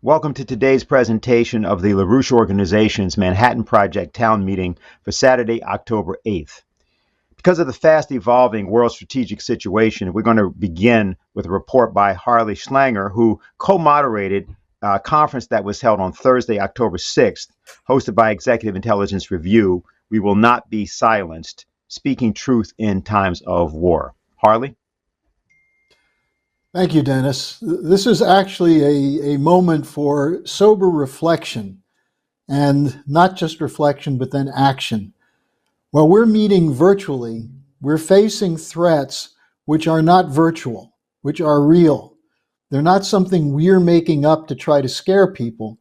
Welcome to today's presentation of the LaRouche Organization's Manhattan Project Town Meeting for Saturday, October 8th. Because of the fast evolving world strategic situation, we're going to begin with a report by Harley Schlanger, who co-moderated a conference that was held on Thursday, October 6th, hosted by Executive Intelligence Review, We Will Not Be Silenced, Speaking Truth in Times of War. Harley? Thank you, Dennis. This is actually a moment for sober reflection, and not just reflection, but then action. While we're meeting virtually, we're facing threats which are not virtual, which are real. They're not something we're making up to try to scare people.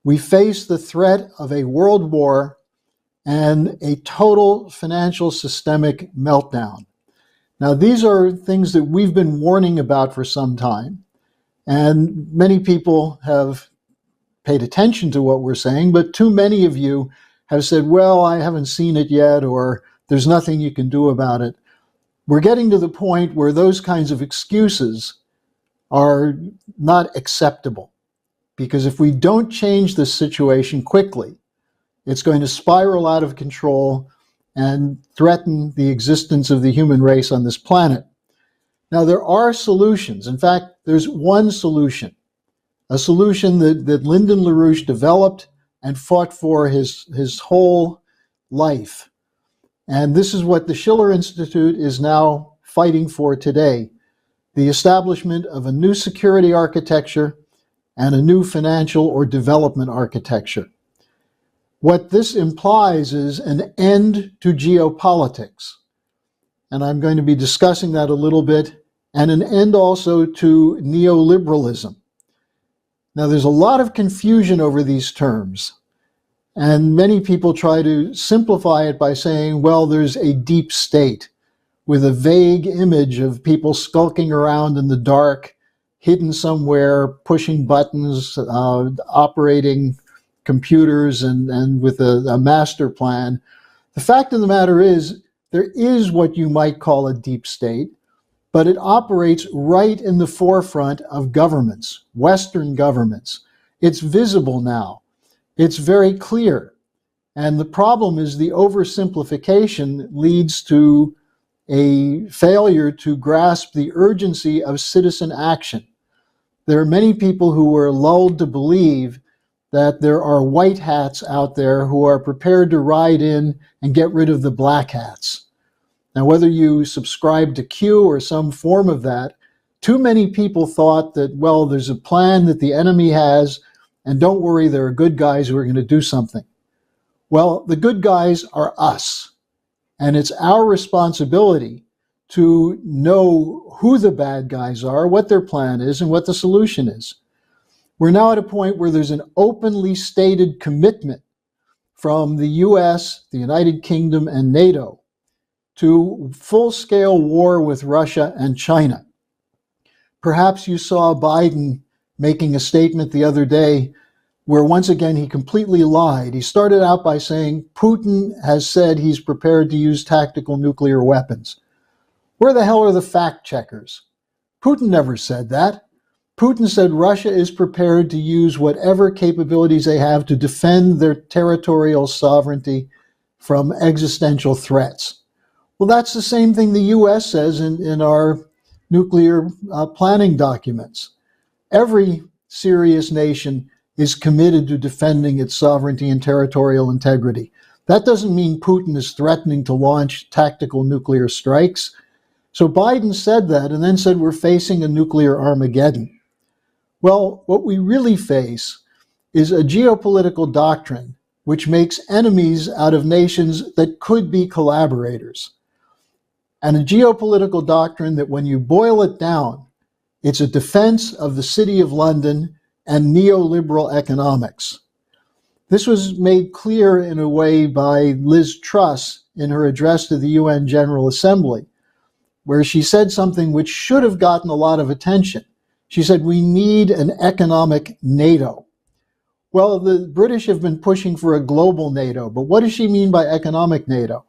We face the threat of a world war and a total financial systemic meltdown. Now, these are things that we've been warning about for some time, and many people have paid attention to what we're saying, but too many of you have said, well, I haven't seen it yet, or there's nothing you can do about it. We're getting to the point where those kinds of excuses are not acceptable, because if we don't change this situation quickly, it's going to spiral out of control and threaten the existence of the human race on this planet. Now, there are solutions. In fact, there's one solution, a solution that Lyndon LaRouche developed and fought for his whole life. And this is what the Schiller Institute is now fighting for today, the establishment of a new security architecture and a new financial or development architecture. What this implies is an end to geopolitics. And I'm going to be discussing that a little bit, and an end also to neoliberalism. Now, there's a lot of confusion over these terms, and many people try to simplify it by saying, well, there's a deep state with a vague image of people skulking around in the dark, hidden somewhere, pushing buttons, operating computers and with a master plan. The fact of the matter is, there is what you might call a deep state, but it operates right in the forefront of governments, Western governments. It's visible now. It's very clear. And the problem is the oversimplification leads to a failure to grasp the urgency of citizen action. There are many people who are lulled to believe that there are white hats out there who are prepared to ride in and get rid of the black hats. Now, whether you subscribe to Q or some form of that, too many people thought that, well, there's a plan that the enemy has, and don't worry, there are good guys who are going to do something. Well, the good guys are us, and it's our responsibility to know who the bad guys are, what their plan is, and what the solution is. We're now at a point where there's an openly stated commitment from the US, the United Kingdom, and NATO to full-scale war with Russia and China. Perhaps you saw Biden making a statement the other day where once again he completely lied. He started out by saying Putin has said he's prepared to use tactical nuclear weapons. Where the hell are the fact checkers? Putin never said that. Putin said Russia is prepared to use whatever capabilities they have to defend their territorial sovereignty from existential threats. Well, that's the same thing the US says in our nuclear planning documents. Every serious nation is committed to defending its sovereignty and territorial integrity. That doesn't mean Putin is threatening to launch tactical nuclear strikes. So Biden said that and then said we're facing a nuclear Armageddon. Well, what we really face is a geopolitical doctrine which makes enemies out of nations that could be collaborators. And a geopolitical doctrine that when you boil it down, it's a defense of the City of London and neoliberal economics. This was made clear in a way by Liz Truss in her address to the UN General Assembly, where she said something which should have gotten a lot of attention. She said, we need an economic NATO. Well, the British have been pushing for a global NATO, but what does she mean by economic NATO?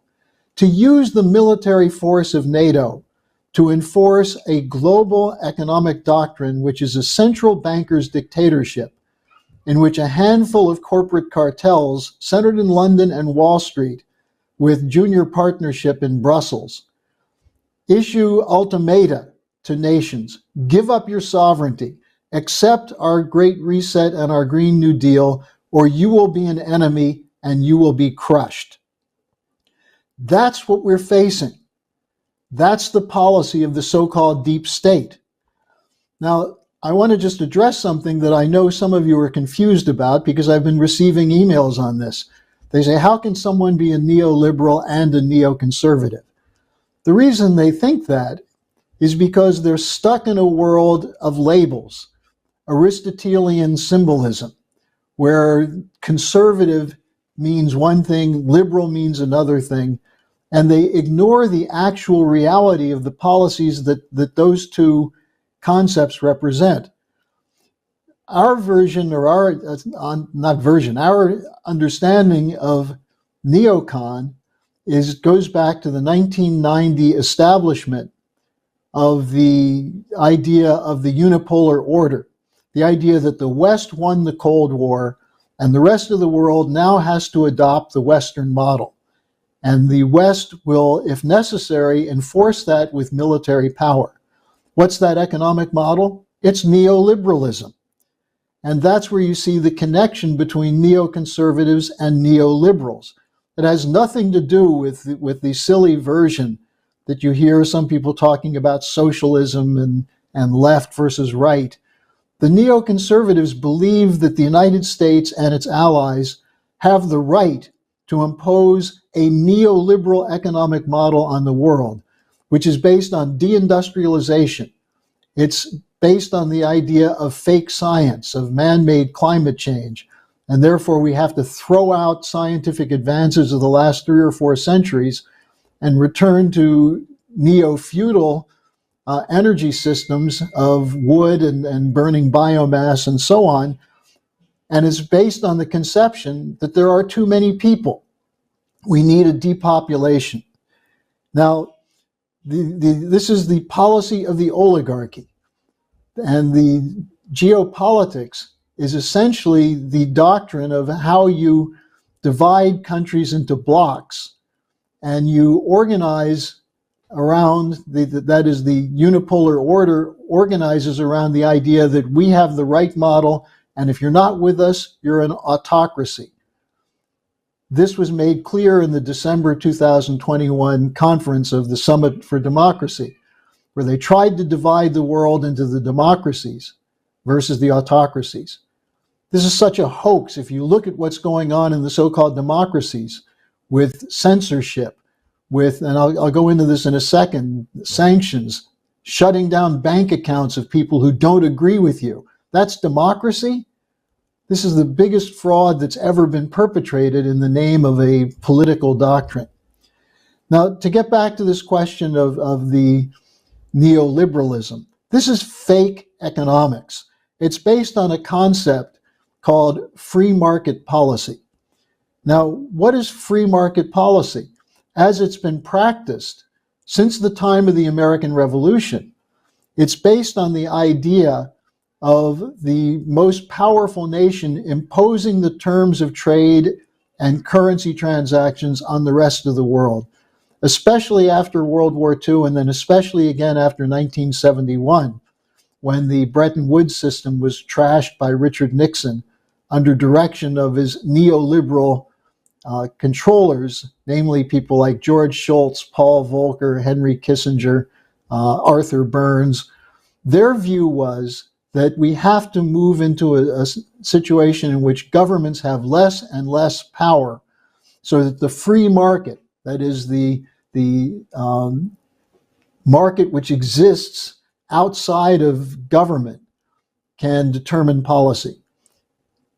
To use the military force of NATO to enforce a global economic doctrine, which is a central banker's dictatorship, in which a handful of corporate cartels centered in London and Wall Street, with junior partnership in Brussels, issue ultimata to nations: give up your sovereignty, accept our Great Reset and our Green New Deal, or you will be an enemy and you will be crushed. That's what we're facing. That's the policy of the so-called deep state. Now, I want to just address something that I know some of you are confused about, because I've been receiving emails on this. They say, how can someone be a neoliberal and a neoconservative? The reason they think that is because they're stuck in a world of labels, Aristotelian symbolism, where conservative means one thing, liberal means another thing, and they ignore the actual reality of the policies that those two concepts represent. Our version, or our understanding of neocon goes back to the 1990 establishment of the idea of the unipolar order, the idea that the West won the Cold War and the rest of the world now has to adopt the Western model. And the West will, if necessary, enforce that with military power. What's that economic model? It's neoliberalism. And that's where you see the connection between neoconservatives and neoliberals. It has nothing to do with the silly version that you hear some people talking about socialism and left versus right. The neoconservatives believe that the United States and its allies have the right to impose a neoliberal economic model on the world, which is based on deindustrialization. It's based on the idea of fake science, of man-made climate change, and therefore we have to throw out scientific advances of the last 3 or 4 centuries and return to neo-feudal energy systems of wood and burning biomass and so on. And it's based on the conception that there are too many people. We need a depopulation. Now, this is the policy of the oligarchy. And the geopolitics is essentially the doctrine of how you divide countries into blocks and you organize around, that is the unipolar order organizes around the idea that we have the right model, and if you're not with us, you're an autocracy. This was made clear in the December 2021 conference of the Summit for Democracy, where they tried to divide the world into the democracies versus the autocracies. This is such a hoax. If you look at what's going on in the so-called democracies with censorship, and I'll go into this in a second, sanctions, shutting down bank accounts of people who don't agree with you. That's democracy? This is the biggest fraud that's ever been perpetrated in the name of a political doctrine. Now, to get back to this question of the neoliberalism, this is fake economics. It's based on a concept called free market policy. Now, what is free market policy? As it's been practiced since the time of the American Revolution, it's based on the idea of the most powerful nation imposing the terms of trade and currency transactions on the rest of the world, especially after World War II, and then especially again after 1971, when the Bretton Woods system was trashed by Richard Nixon under direction of his neoliberal controllers, namely people like George Shultz, Paul Volcker, Henry Kissinger, Arthur Burns. Their view was that we have to move into a situation in which governments have less and less power, so that the free market, that is the market which exists outside of government, can determine policy.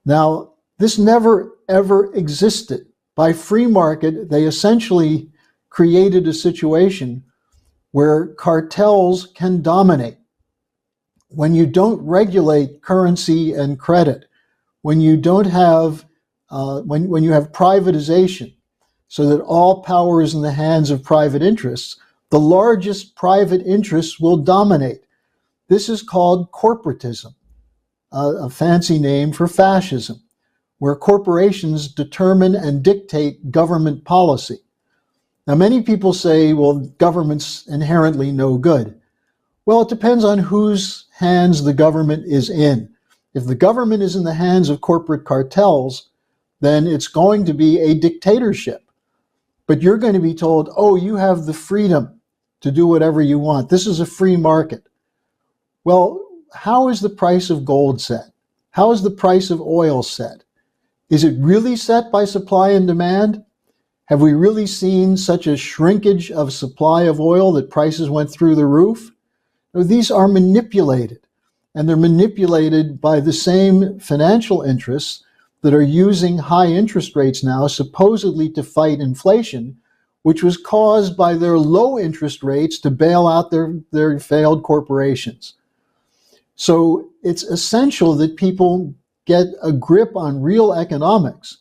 Now, this never ever existed. By free market, they essentially created a situation where cartels can dominate. When you don't regulate currency and credit, when you don't have, when you have privatization, so that all power is in the hands of private interests, the largest private interests will dominate. This is called corporatism. a fancy name for fascism, where corporations determine and dictate government policy. Now, many people say, well, government's inherently no good. Well, it depends on whose hands the government is in. If the government is in the hands of corporate cartels, then it's going to be a dictatorship. But you're going to be told, oh, you have the freedom to do whatever you want. This is a free market. Well, how is the price of gold set? How is the price of oil set? Is it really set by supply and demand? Have we really seen such a shrinkage of supply of oil that prices went through the roof? No, these are manipulated, and they're manipulated by the same financial interests that are using high interest rates now supposedly to fight inflation, which was caused by their low interest rates to bail out their failed corporations. So it's essential that people get a grip on real economics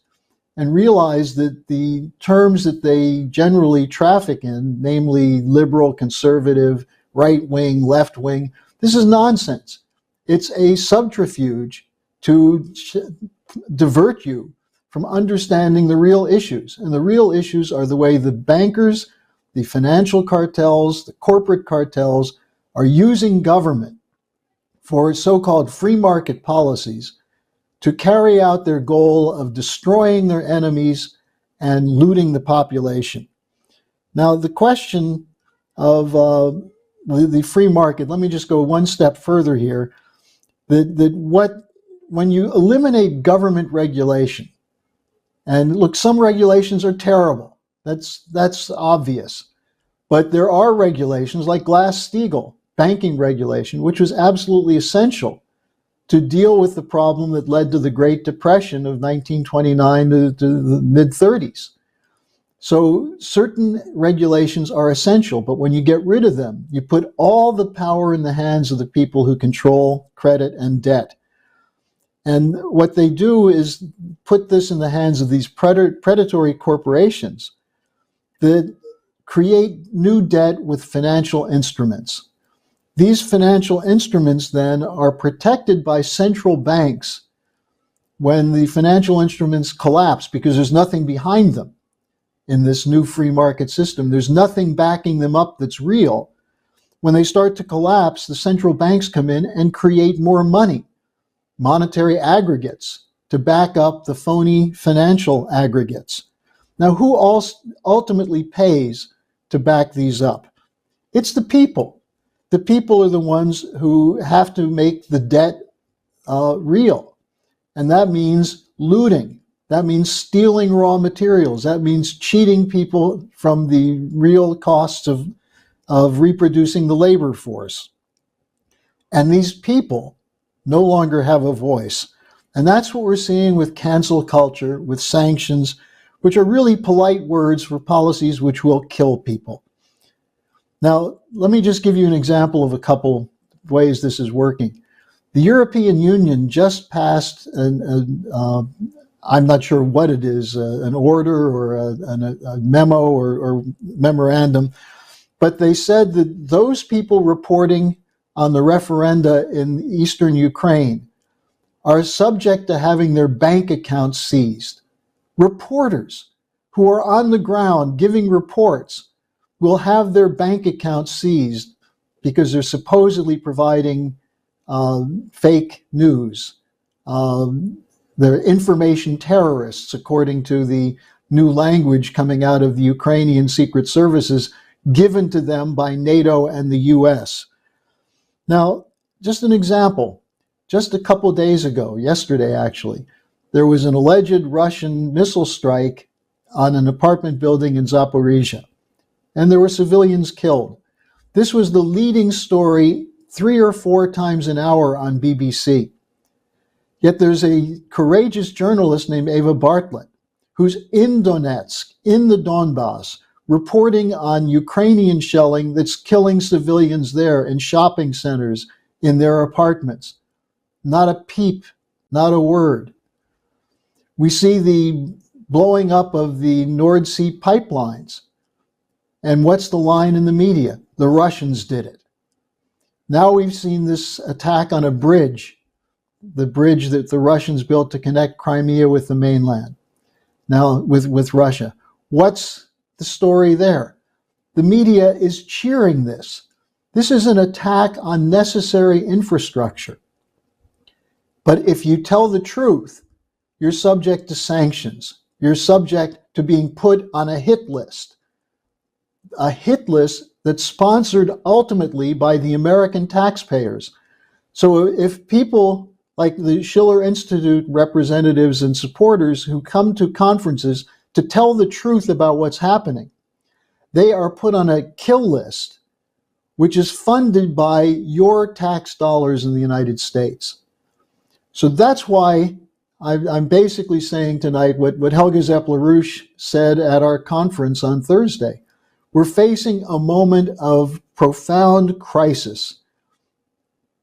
and realize that the terms that they generally traffic in, namely liberal, conservative, right-wing, left-wing, this is nonsense. It's a subterfuge to divert you from understanding the real issues. And the real issues are the way the bankers, the financial cartels, the corporate cartels are using government for so-called free market policies to carry out their goal of destroying their enemies and looting the population. Now, the question of the free market, let me just go one step further here, when you eliminate government regulation, and look, some regulations are terrible, that's obvious, but there are regulations like Glass-Steagall, banking regulation, which was absolutely essential to deal with the problem that led to the Great Depression of 1929 to the mid-30s. So certain regulations are essential, but when you get rid of them, you put all the power in the hands of the people who control credit and debt. And what they do is put this in the hands of these predatory corporations that create new debt with financial instruments. These financial instruments then are protected by central banks when the financial instruments collapse because there's nothing behind them in this new free market system. There's nothing backing them up that's real. When they start to collapse, the central banks come in and create more money, monetary aggregates, to back up the phony financial aggregates. Now, who ultimately pays to back these up? It's the people. The people are the ones who have to make the debt real. And that means looting. That means stealing raw materials. That means cheating people from the real costs of reproducing the labor force. And these people no longer have a voice. And that's what we're seeing with cancel culture, with sanctions, which are really polite words for policies which will kill people. Now, let me just give you an example of a couple ways this is working. The European Union just passed, I'm not sure what it is, an order or a memo or memorandum, but they said that those people reporting on the referenda in eastern Ukraine are subject to having their bank accounts seized. Reporters who are on the ground giving reports will have their bank accounts seized because they're supposedly providing fake news. They're information terrorists, according to the new language coming out of the Ukrainian secret services given to them by NATO and the US. Now, just an example. Just a couple of days ago, yesterday actually, there was an alleged Russian missile strike on an apartment building in Zaporizhia, and there were civilians killed. This was the leading story 3 or 4 times an hour on BBC. Yet there's a courageous journalist named Eva Bartlett who's in Donetsk, in the Donbass, reporting on Ukrainian shelling that's killing civilians there in shopping centers, in their apartments. Not a peep, not a word. We see the blowing up of the Nord Sea pipelines. And what's the line in the media? The Russians did it. Now we've seen this attack on a bridge the bridge that the Russians built to connect Crimea with the mainland, now with Russia. What's the story there? The media is cheering this. This is an attack on necessary infrastructure. But if you tell the truth, you're subject to sanctions. You're subject to being put on a hit list that's sponsored ultimately by the American taxpayers. So if people like the Schiller Institute representatives and supporters who come to conferences to tell the truth about what's happening, they are put on a kill list, which is funded by your tax dollars in the United States. So that's why I'm basically saying tonight what Helga Zepp LaRouche said at our conference on Thursday. We're facing a moment of profound crisis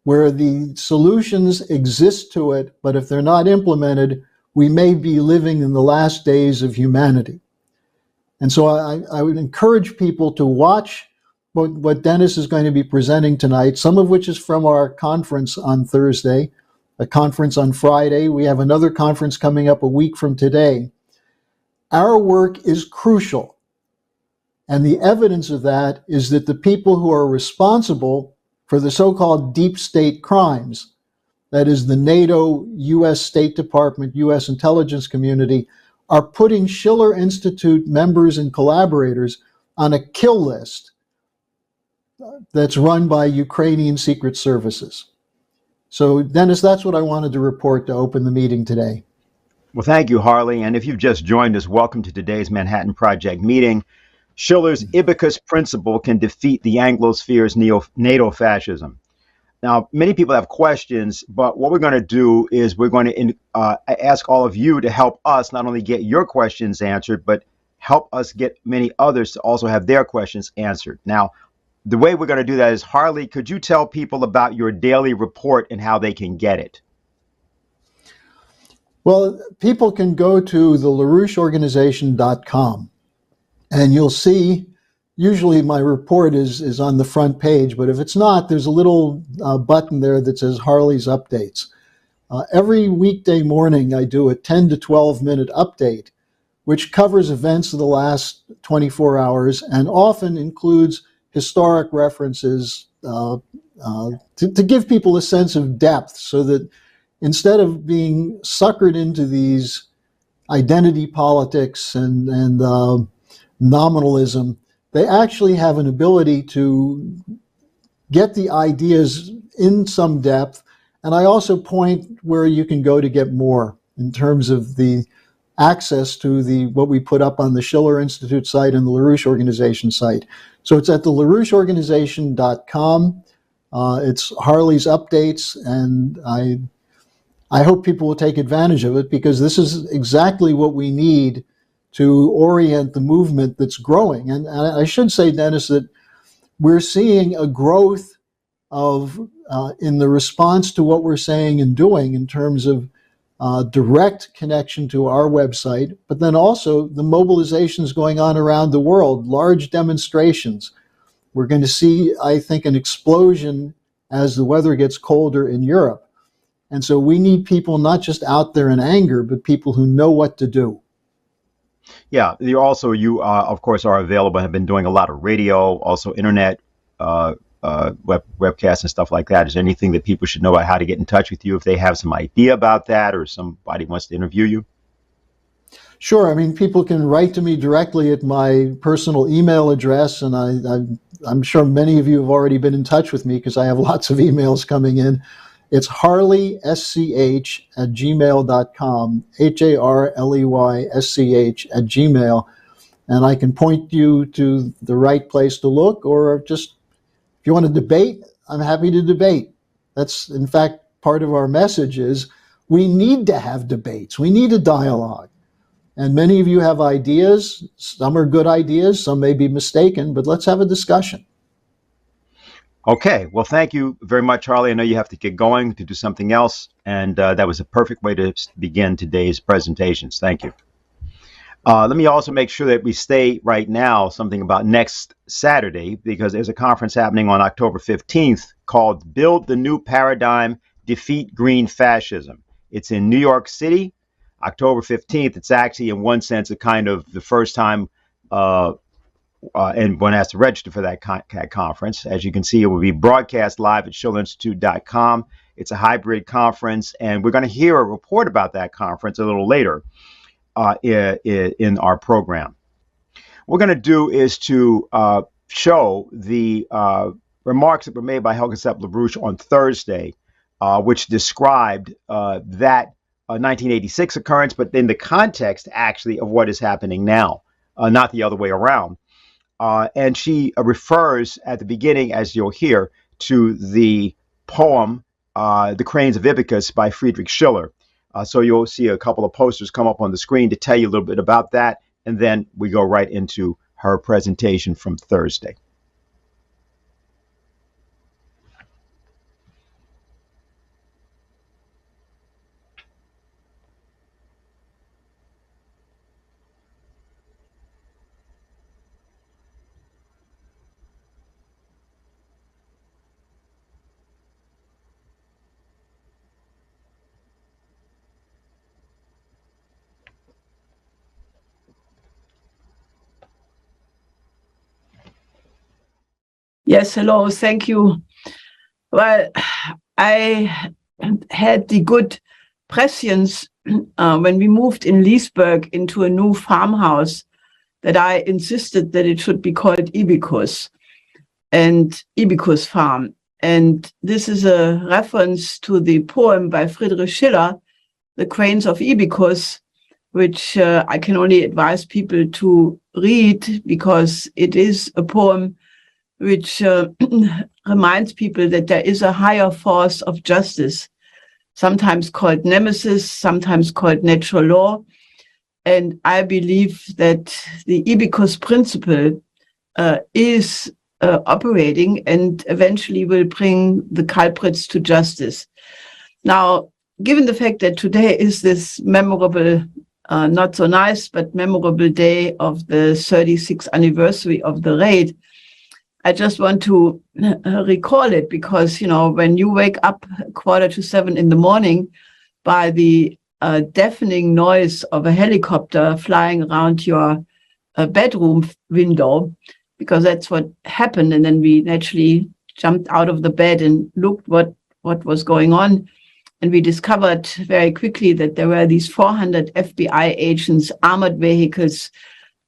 where the solutions exist to it, but if they're not implemented, we may be living in the last days of humanity. And so I would encourage people to watch what Dennis is going to be presenting tonight, some of which is from our conference on Thursday, a conference on Friday. We have another conference coming up a week from today. Our work is crucial. And the evidence of that is that the people who are responsible for the so-called deep state crimes, that is the NATO, US State Department, US intelligence community, are putting Schiller Institute members and collaborators on a kill list that's run by Ukrainian secret services. So, Dennis, that's what I wanted to report to open the meeting today. Well, thank you, Harley. And if you've just joined us, welcome to today's Manhattan Project meeting. Schiller's Ibycus principle can defeat the Anglosphere's NATO fascism. Now, many people have questions, but what we're going to do is we're going to ask all of you to help us not only get your questions answered, but help us get many others to also have their questions answered. Now, the way we're going to do that is, Harley, could you tell people about your daily report and how they can get it? Well, people can go to the LaRoucheOrganization.com, and you'll see, usually my report is on the front page, but if it's not, there's a little button there that says Harley's Updates. Every weekday morning, I do a 10 to 12 minute update, which covers events of the last 24 hours and often includes historic references to give people a sense of depth, so that instead of being suckered into these identity politics and nominalism, they actually have an ability to get the ideas in some depth. And I also point where you can go to get more in terms of the access to what we put up on the Schiller Institute site and the LaRouche Organization site. So it's at the LaRoucheOrganization.com. It's Harley's Updates, and I hope people will take advantage of it, because this is exactly what we need to orient the movement that's growing. And I should say, Dennis, that we're seeing a growth of in the response to what we're saying and doing in terms of direct connection to our website, but then also the mobilizations going on around the world, large demonstrations. We're going to see, I think, an explosion as the weather gets colder in Europe. And so we need people not just out there in anger, but people who know what to do. Yeah, you of course, are available, have been doing a lot of radio, also internet, webcasts and stuff like that. Is there anything that people should know about how to get in touch with you if they have some idea about that, or somebody wants to interview you? Sure. I mean, people can write to me directly at my personal email address, and I'm sure many of you have already been in touch with me because I have lots of emails coming in. It's harleysch@gmail.com, HARLEYSCH@gmail, and I can point you to the right place to look, or just if you want to debate, I'm happy to debate. That's, in fact, part of our message is we need to have debates. We need a dialogue. And many of you have ideas. Some are good ideas. Some may be mistaken, but let's have a discussion. Okay. Well, thank you very much, Harley. I know you have to get going to do something else, and that was a perfect way to begin today's presentations. Thank you. Let me also make sure that we stay right now something about next Saturday, because there's a conference happening on October 15th called Build the New Paradigm Defeat Green Fascism. It's in New York City, October 15th. It's actually, in one sense, a kind of the first time and one has to register for that conference. As you can see, it will be broadcast live at schillerinstitute.com. It's a hybrid conference, and we're going to hear a report about that conference a little later in our program. What we're going to do is to show the remarks that were made by Helga Zepp LaRouche on Thursday, which described that 1986 occurrence, but in the context, actually, of what is happening now, not the other way around. And she refers at the beginning, as you'll hear, to the poem, The Cranes of Ibycus by Friedrich Schiller. So you'll see a couple of posters come up on the screen to tell you a little bit about that. And then we go right into her presentation from Thursday. Yes, hello, thank you. Well, I had the good prescience when we moved in Leesburg into a new farmhouse that I insisted that it should be called Ibycus and Ibycus Farm. And this is a reference to the poem by Friedrich Schiller, The Cranes of Ibycus, which I can only advise people to read because it is a poem which reminds people that there is a higher force of justice, sometimes called nemesis, sometimes called natural law. And I believe that the Ibycus principle is operating and eventually will bring the culprits to justice. Now, given the fact that today is this memorable, not so nice, but memorable day of the 36th anniversary of the raid, I just want to recall it because, you know, when you wake up 6:45 in the morning by the deafening noise of a helicopter flying around your bedroom window, because that's what happened. And then we naturally jumped out of the bed and looked what was going on. And we discovered very quickly that there were these 400 FBI agents, armored vehicles,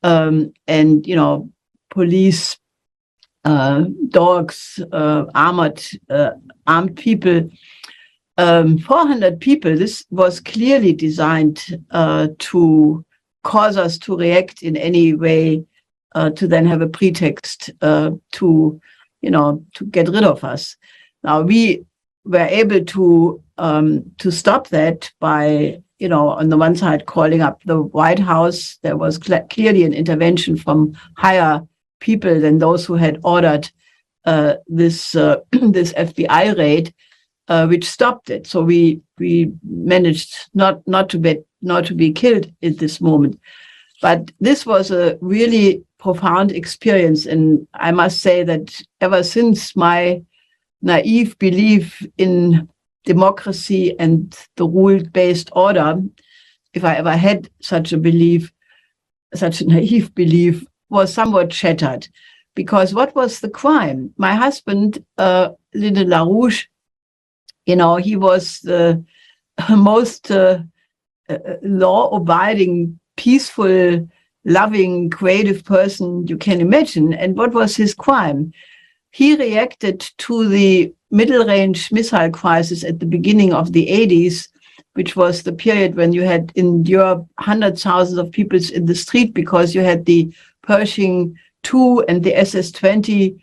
and, you know, police, dogs, armed people, 400 people. This was clearly designed to cause us to react in any way, to then have a pretext to, you know, to get rid of us. Now we were able to stop that by, you know, on the one side calling up the White House. There was clearly an intervention from higher people than those who had ordered this this FBI raid, which stopped it. So we managed not to be killed at this moment. But this was a really profound experience, and I must say that ever since my naive belief in democracy and the rule-based order, if I ever had such a belief, such a naive belief, was somewhat shattered. Because what was the crime? My husband, Lyndon LaRouche, you know, he was the most law-abiding, peaceful, loving, creative person you can imagine. And what was his crime? He reacted to the middle-range missile crisis at the beginning of the 80s, which was the period when you had in Europe hundreds of thousands of people in the street because you had the Pershing II and the SS-20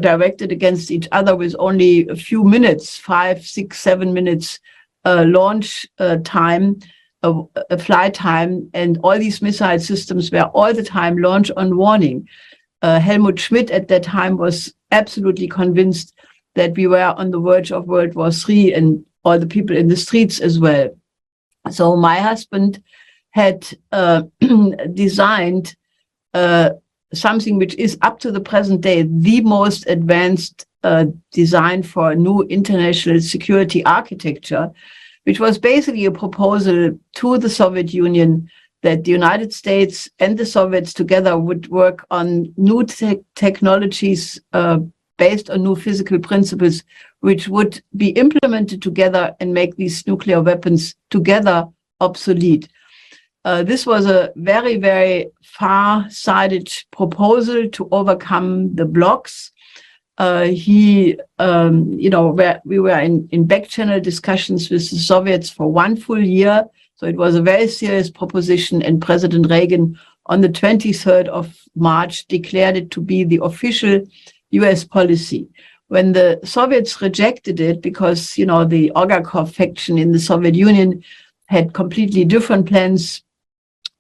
directed against each other with only a few minutes, 5, 6, 7 minutes launch time, a flight time, and all these missile systems were all the time launch on warning. Helmut Schmidt at that time was absolutely convinced that we were on the verge of World War III, and all the people in the streets as well. So my husband had designed something which is up to the present day the most advanced design for a new international security architecture, which was basically a proposal to the Soviet Union that the United States and the Soviets together would work on new technologies based on new physical principles, which would be implemented together and make these nuclear weapons together obsolete. This was a very, very far-sighted proposal to overcome the blocks. We were in back-channel discussions with the Soviets for 1 full year. So it was a very serious proposition, and President Reagan on the 23rd of March declared it to be the official US policy. When the Soviets rejected it because, the Olgakov faction in the Soviet Union had completely different plans,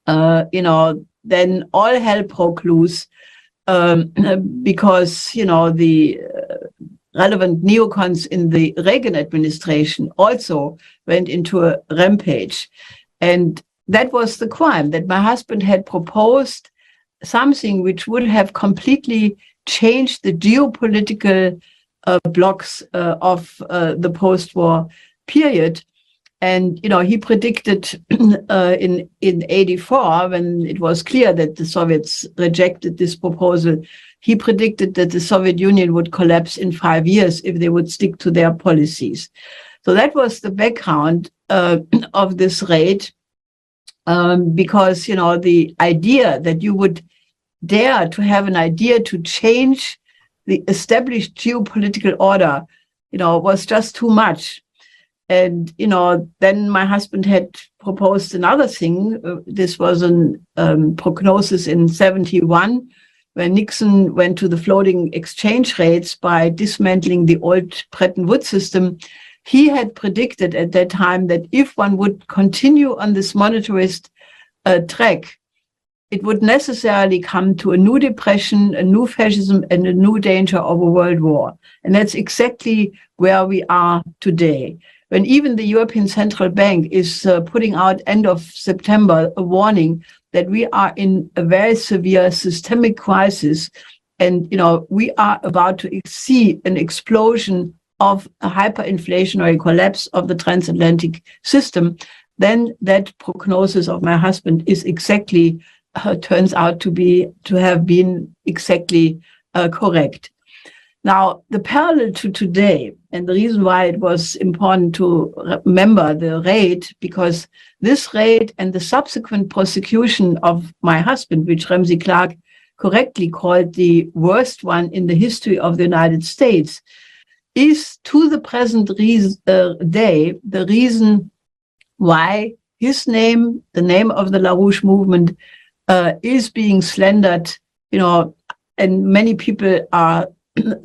then all hell broke loose because, the relevant neocons in the Reagan administration also went into a rampage. And that was the crime, that my husband had proposed something which would have completely changed the geopolitical blocks of the post-war period. And, he predicted in 84, when it was clear that the Soviets rejected this proposal, he predicted that the Soviet Union would collapse in 5 years if they would stick to their policies. So that was the background of this raid, because, the idea that you would dare to have an idea to change the established geopolitical order, was just too much. And, then my husband had proposed another thing. This was a prognosis in 71, when Nixon went to the floating exchange rates by dismantling the old Bretton Woods system. He had predicted at that time that if one would continue on this monetarist track, it would necessarily come to a new depression, a new fascism, and a new danger of a world war. And that's exactly where we are today. When even the European Central Bank is putting out end of September a warning that we are in a very severe systemic crisis, and we are about to see an explosion of a hyperinflationary collapse of the transatlantic system, then that prognosis of my husband is exactly turns out to have been exactly correct. Now, the parallel to today, and the reason why it was important to remember the raid, because this raid and the subsequent prosecution of my husband, which Ramsey Clark correctly called the worst one in the history of the United States, is to the present day the reason why his name, the name of the LaRouche movement, is being slandered, and many people are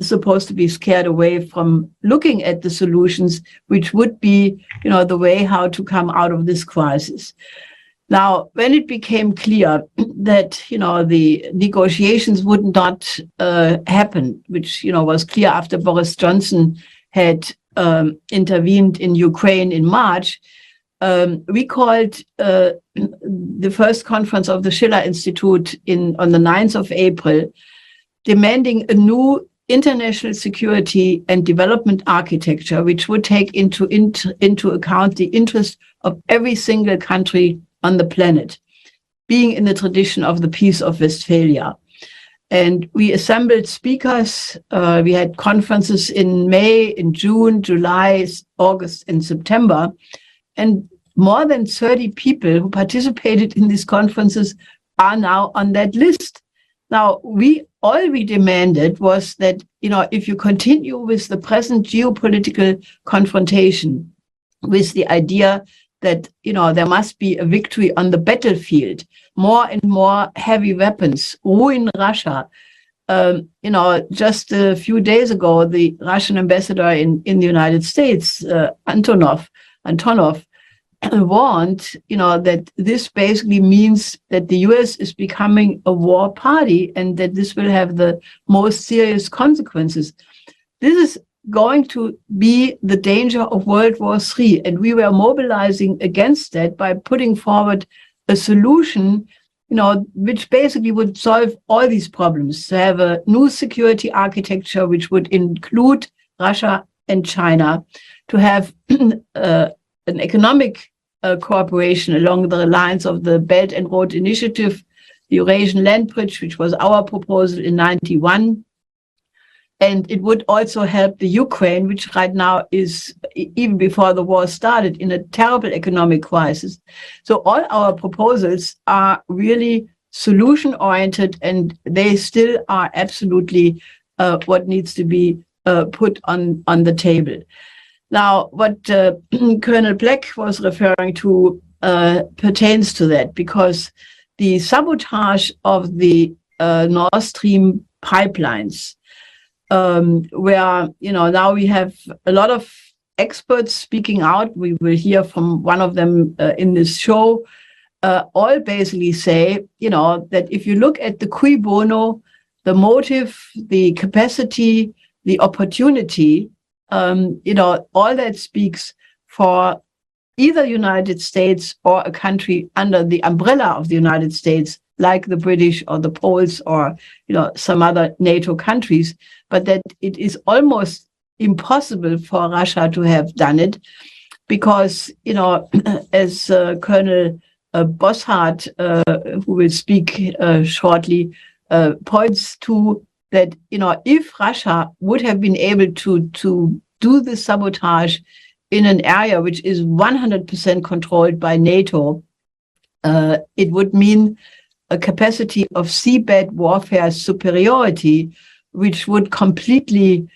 supposed to be scared away from looking at the solutions, which would be, the way how to come out of this crisis. Now, when it became clear that, the negotiations would not happen, which, was clear after Boris Johnson had intervened in Ukraine in March, we called the first conference of the Schiller Institute on the 9th of April, demanding a new international security and development architecture, which would take into account the interest of every single country on the planet, being in the tradition of the Peace of Westphalia. And we assembled speakers. We had conferences in May, in June, July, August, and September. And more than 30 people who participated in these conferences are now on that list. Now, all we demanded was that, if you continue with the present geopolitical confrontation, with the idea that, there must be a victory on the battlefield, more and more heavy weapons, ruin Russia. Just a few days ago, the Russian ambassador in the United States, Antonov, warned, that this basically means that the US is becoming a war party and that this will have the most serious consequences. This is going to be the danger of World War III. And we were mobilizing against that by putting forward a solution which basically would solve all these problems, to have a new security architecture which would include Russia and China, to have an economic cooperation along the lines of the Belt and Road Initiative, the Eurasian Land Bridge, which was our proposal in 91. And it would also help the Ukraine, which right now is, even before the war started, in a terrible economic crisis. So all our proposals are really solution-oriented, and they still are absolutely what needs to be put on the table. Now, what Colonel Black was referring to pertains to that, because the sabotage of the Nord Stream pipelines, where, now we have a lot of experts speaking out. We will hear from one of them in this show. All basically say, that if you look at the cui bono, the motive, the capacity, the opportunity, all that speaks for either United States or a country under the umbrella of the United States, like the British or the Poles or, some other NATO countries, but that it is almost impossible for Russia to have done it because, as Colonel Bosshardt, who will speak shortly, points to that, if Russia would have been able to do the sabotage in an area which is 100% controlled by NATO, it would mean a capacity of seabed warfare superiority, which would completely,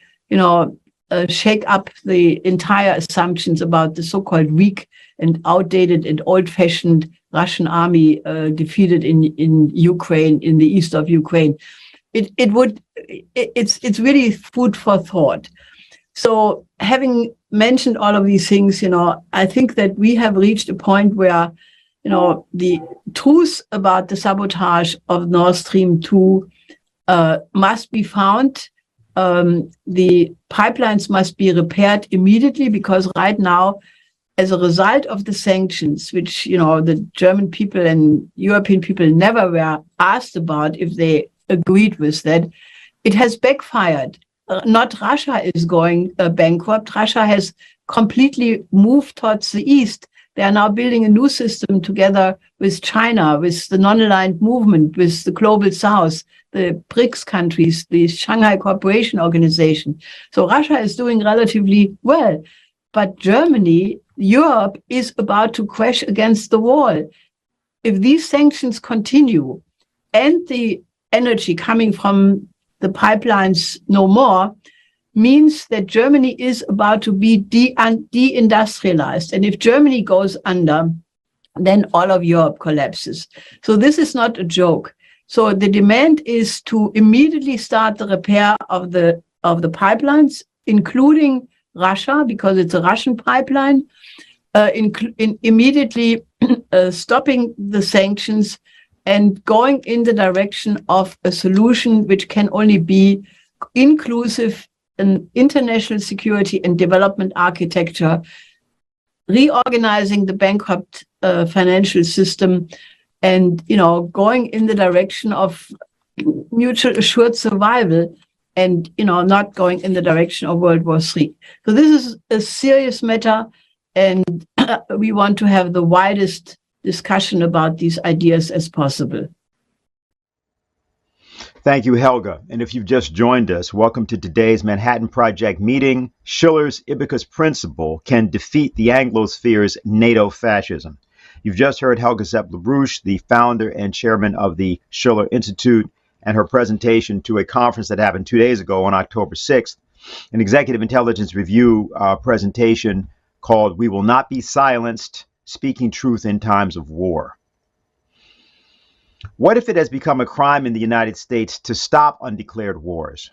shake up the entire assumptions about the so-called weak and outdated and old-fashioned Russian army defeated in Ukraine, in the east of Ukraine. It's really food for thought. So having mentioned all of these things, I think that we have reached a point where, the truth about the sabotage of Nord Stream 2 must be found. The pipelines must be repaired immediately, because right now, as a result of the sanctions, which, the German people and European people never were asked about if they agreed with that, it has backfired. Not Russia is going bankrupt. Russia has completely moved towards the east. They are now building a new system together with China, with the non-aligned movement, with the global south, the BRICS countries, the Shanghai Cooperation Organization. So Russia is doing relatively well. But Germany, Europe, is about to crash against the wall. If these sanctions continue and the energy coming from the pipelines no more, means that Germany is about to be deindustrialized. And if Germany goes under, then all of Europe collapses. So this is not a joke. So the demand is to immediately start the repair of the pipelines, including Russia, because it's a Russian pipeline, immediately stopping the sanctions and going in the direction of a solution which can only be inclusive, an international security and development architecture, reorganizing the bankrupt financial system, and going in the direction of mutual assured survival, and not going in the direction of World War III. So this is a serious matter, and we want to have the widest discussion about these ideas as possible. Thank you, Helga. And if you've just joined us, welcome to today's Manhattan Project meeting. Schiller's Ibycus Principle can defeat the Anglosphere's NATO fascism. You've just heard Helga Zepp LaRouche, the founder and chairman of the Schiller Institute, and her presentation to a conference that happened 2 days ago on October 6th, an executive intelligence review presentation called "We Will Not Be Silenced: Speaking Truth in Times of War." What if it has become a crime in the United States to stop undeclared wars?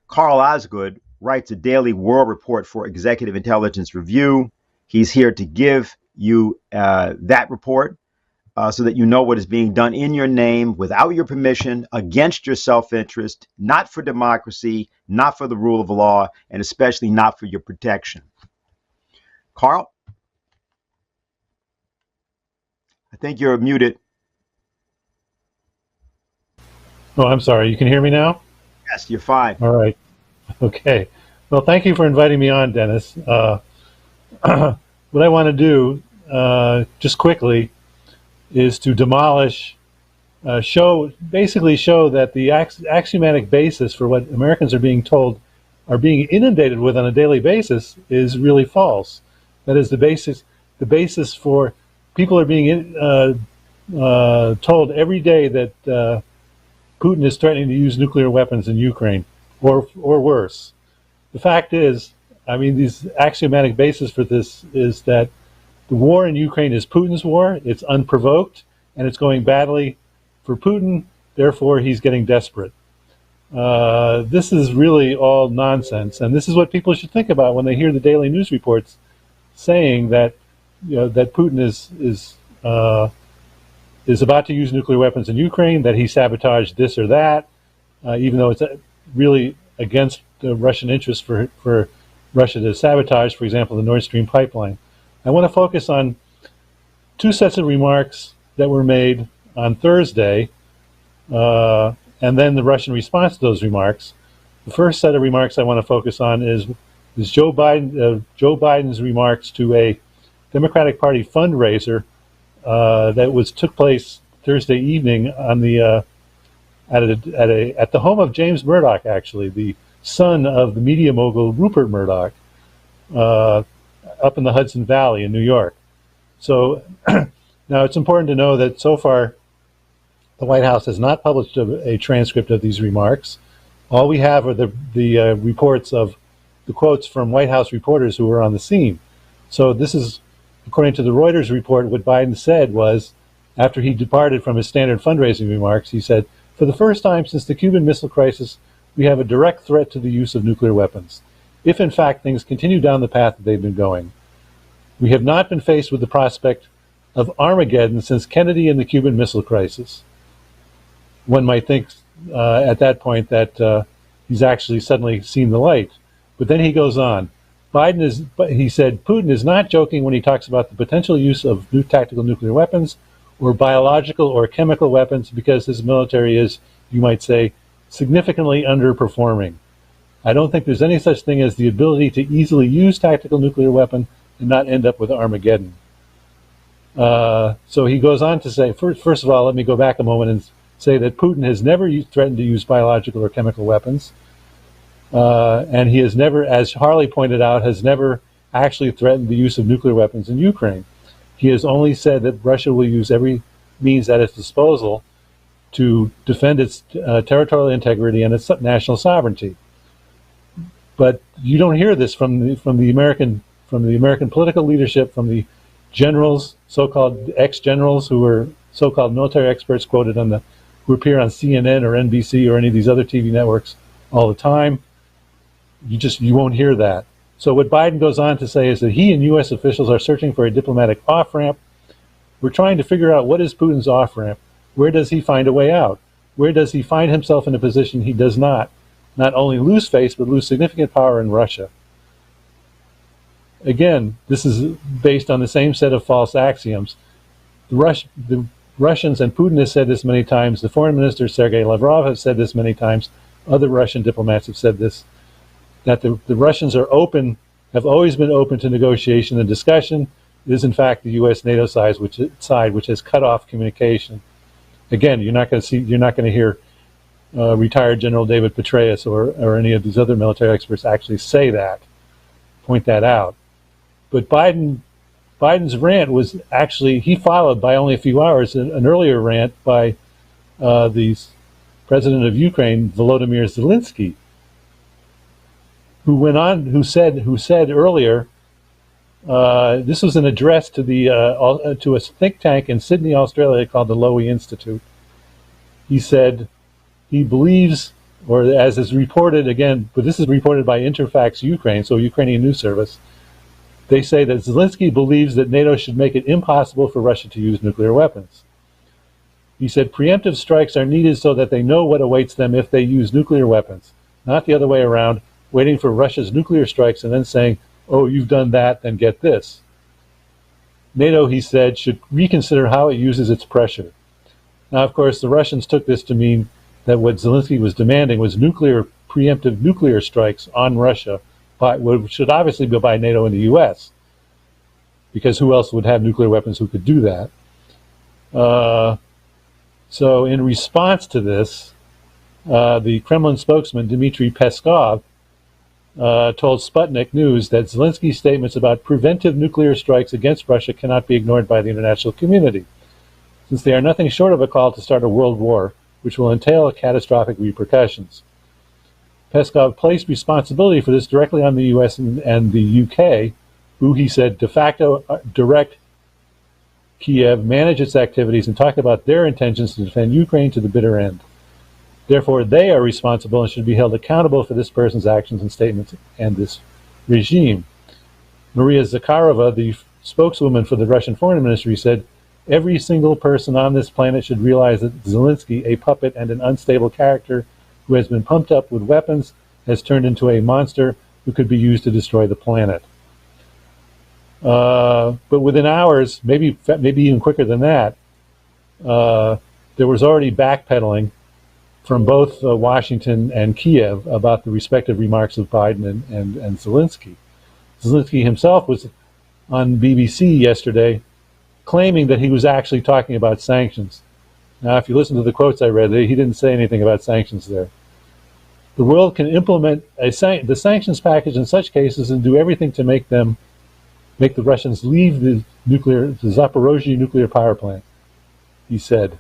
Carl Osgood writes a daily world report for Executive Intelligence Review. He's here to give you that report so that you know what is being done in your name, without your permission, against your self-interest, not for democracy, not for the rule of law, and especially not for your protection. Carl? I think you're muted. Oh, I'm sorry. You can hear me now? Yes, you're fine. All right. Okay. Well, thank you for inviting me on, Dennis. What I want to do, just quickly, is to demolish, basically show that the axiomatic basis for what Americans are being told, are being inundated with on a daily basis, is really false. That is, the basis for people are being told every day that Putin is threatening to use nuclear weapons in Ukraine, or worse. The fact is, I mean, these axiomatic basis for this is that the war in Ukraine is Putin's war. It's unprovoked, and it's going badly for Putin. Therefore, he's getting desperate. This is really all nonsense, and this is what people should think about when they hear the daily news reports saying that, that Putin is about to use nuclear weapons in Ukraine, that he sabotaged this or that, even though it's really against the Russian interest for Russia to sabotage, for example, the Nord Stream pipeline. I want to focus on two sets of remarks that were made on Thursday, and then the Russian response to those remarks. The first set of remarks I want to focus on is Joe Biden's remarks to a Democratic Party fundraiser that took place Thursday evening on the at the home of James Murdoch, actually, the son of the media mogul Rupert Murdoch, up in the Hudson Valley in New York. So now it's important to know that so far the White House has not published a transcript of these remarks. All we have are the reports of the quotes from White House reporters who were on the scene. So this is, according to the Reuters report, what Biden said was, after he departed from his standard fundraising remarks, he said, "For the first time since the Cuban Missile Crisis, we have a direct threat to the use of nuclear weapons, if in fact things continue down the path that they've been going. We have not been faced with the prospect of Armageddon since Kennedy and the Cuban Missile Crisis." One might think at that point that he's actually suddenly seen the light. But then he goes on. He said, Putin is not joking when he talks about the potential use of new tactical nuclear weapons or biological or chemical weapons, because his military is, you might say, significantly underperforming. I don't think there's any such thing as the ability to easily use tactical nuclear weapon and not end up with Armageddon. So he goes on to say, first of all, let me go back a moment and say that Putin has never threatened to use biological or chemical weapons. And he has never, as Harley pointed out, has never actually threatened the use of nuclear weapons in Ukraine. He has only said that Russia will use every means at its disposal to defend its territorial integrity and its national sovereignty. But you don't hear this from the American political leadership, from the generals, so-called ex-generals who are so-called military experts quoted who appear on CNN or NBC or any of these other TV networks all the time. You won't hear that. So what Biden goes on to say is that he and U.S. officials are searching for a diplomatic off-ramp. We're trying to figure out what is Putin's off-ramp. Where does he find a way out? Where does he find himself in a position he does not only lose face, but lose significant power in Russia? Again, this is based on the same set of false axioms. The Russians, and Putin has said this many times, the foreign minister Sergei Lavrov has said this many times, other Russian diplomats have said this, that the Russians have always been open to negotiation and discussion. It is in fact the U.S. NATO side which has cut off communication. Again, you're not going to hear retired General David Petraeus or any of these other military experts actually say that, point that out. But Biden's rant was actually, he followed by only a few hours an earlier rant by the president of Ukraine, Volodymyr Zelensky, who said earlier, this was an address to to a think tank in Sydney, Australia called the Lowy Institute. He said he believes, or as is reported again, but this is reported by Interfax Ukraine, so Ukrainian news service, they say that Zelensky believes that NATO should make it impossible for Russia to use nuclear weapons. He said preemptive strikes are needed so that they know what awaits them if they use nuclear weapons, not the other way around, waiting for Russia's nuclear strikes and then saying, oh, you've done that, then get this. NATO, he said, should reconsider how it uses its pressure. Now, of course, the Russians took this to mean that what Zelensky was demanding was preemptive nuclear strikes on Russia, which should obviously be by NATO and the U.S., because who else would have nuclear weapons who could do that? So in response to this, the Kremlin spokesman, Dmitry Peskov, told Sputnik News that Zelensky's statements about preventive nuclear strikes against Russia cannot be ignored by the international community, since they are nothing short of a call to start a world war, which will entail catastrophic repercussions. Peskov placed responsibility for this directly on the US and the UK, who, he said, de facto direct Kiev, manage its activities, and talk about their intentions to defend Ukraine to the bitter end. Therefore, they are responsible and should be held accountable for this person's actions and statements and this regime. Maria Zakharova, the spokeswoman for the Russian Foreign Ministry, said, "Every single person on this planet should realize that Zelensky, a puppet and an unstable character who has been pumped up with weapons, has turned into a monster who could be used to destroy the planet." But within hours, maybe even quicker than that, there was already backpedaling from both Washington and Kiev about the respective remarks of Biden and Zelensky. Zelensky himself was on BBC yesterday claiming that he was actually talking about sanctions. Now, if you listen to the quotes I read, he didn't say anything about sanctions there. The world can implement the sanctions package in such cases and do everything to make the Russians leave the Zaporozhye nuclear power plant, he said.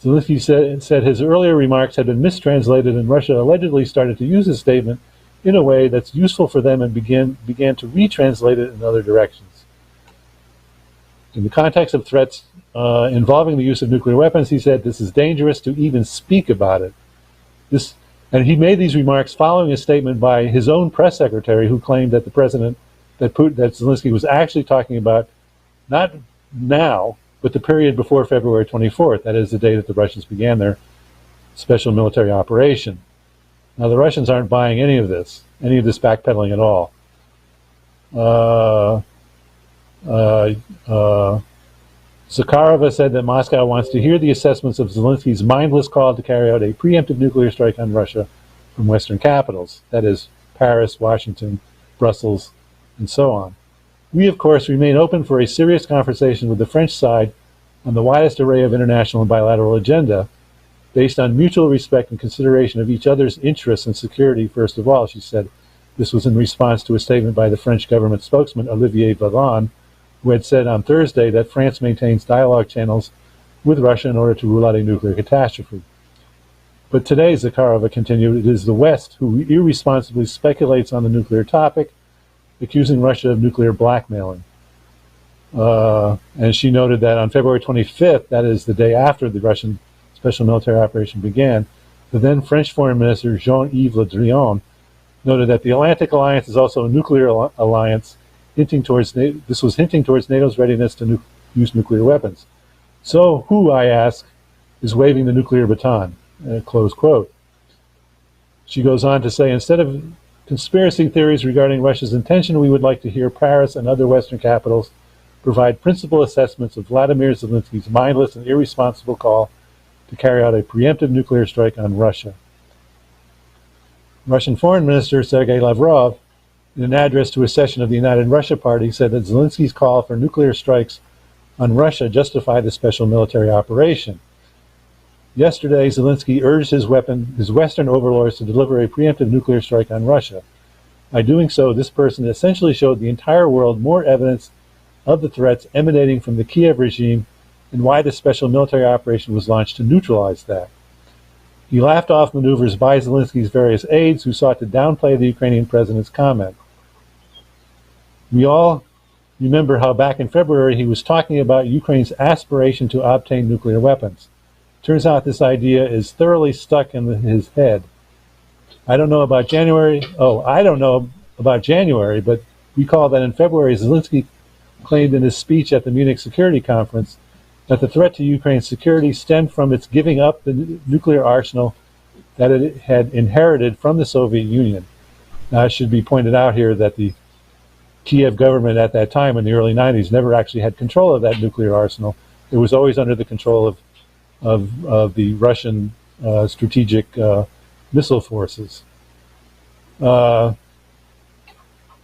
Zelensky said his earlier remarks had been mistranslated, and Russia allegedly started to use his statement in a way that's useful for them and began to retranslate it in other directions. In the context of threats involving the use of nuclear weapons, he said, "This is dangerous to even speak about it." And he made these remarks following a statement by his own press secretary, who claimed that that Zelensky was actually talking about not now, but the period before February 24th. That is the day that the Russians began their special military operation. Now, the Russians aren't buying any of this backpedaling at all. Zakharova said that Moscow wants to hear the assessments of Zelensky's mindless call to carry out a preemptive nuclear strike on Russia from Western capitals, that is, Paris, Washington, Brussels, and so on. We, of course, remain open for a serious conversation with the French side on the widest array of international and bilateral agenda, based on mutual respect and consideration of each other's interests and security, first of all, she said. This was in response to a statement by the French government spokesman, Olivier Véran, who had said on Thursday that France maintains dialogue channels with Russia in order to rule out a nuclear catastrophe. But today, Zakharova continued, it is the West who irresponsibly speculates on the nuclear topic, accusing Russia of nuclear blackmailing. And she noted that on February 25th, that is the day after the Russian special military operation began, the then French Foreign Minister Jean-Yves Le Drian noted that the Atlantic Alliance is also a nuclear alliance, hinting towards NATO's readiness to use nuclear weapons. So who, I ask, is waving the nuclear baton? Close quote. She goes on to say, instead of conspiracy theories regarding Russia's intention, we would like to hear Paris and other Western capitals provide principal assessments of Vladimir Zelensky's mindless and irresponsible call to carry out a preemptive nuclear strike on Russia. Russian Foreign Minister Sergei Lavrov, in an address to a session of the United Russia Party, said that Zelensky's call for nuclear strikes on Russia justified the special military operation. Yesterday, Zelensky urged his Western overlords to deliver a preemptive nuclear strike on Russia. By doing so, this person essentially showed the entire world more evidence of the threats emanating from the Kiev regime and why the special military operation was launched to neutralize that. He laughed off maneuvers by Zelensky's various aides who sought to downplay the Ukrainian president's comment. We all remember how back in February he was talking about Ukraine's aspiration to obtain nuclear weapons. Turns out this idea is thoroughly stuck in his head. I don't know about January, but recall that in February, Zelensky claimed in his speech at the Munich Security Conference that the threat to Ukraine's security stemmed from its giving up the nuclear arsenal that it had inherited from the Soviet Union. Now, it should be pointed out here that the Kiev government at that time in the early 90s never actually had control of that nuclear arsenal. It was always under the control of the Russian strategic missile forces.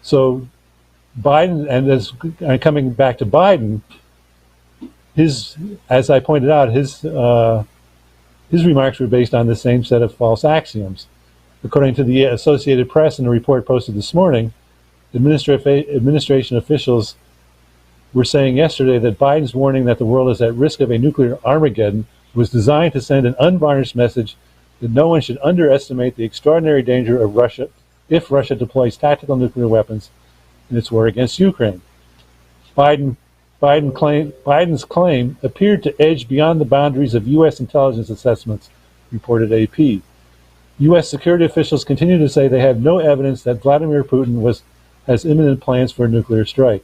So Biden, and coming back to Biden, as I pointed out, his remarks were based on the same set of false axioms. According to the Associated Press in a report posted this morning, administration officials were saying yesterday that Biden's warning that the world is at risk of a nuclear Armageddon was designed to send an unvarnished message that no one should underestimate the extraordinary danger of Russia if Russia deploys tactical nuclear weapons in its war against Ukraine. Biden's claim appeared to edge beyond the boundaries of U.S. intelligence assessments, reported AP. U.S. security officials continue to say they have no evidence that Vladimir Putin has imminent plans for a nuclear strike.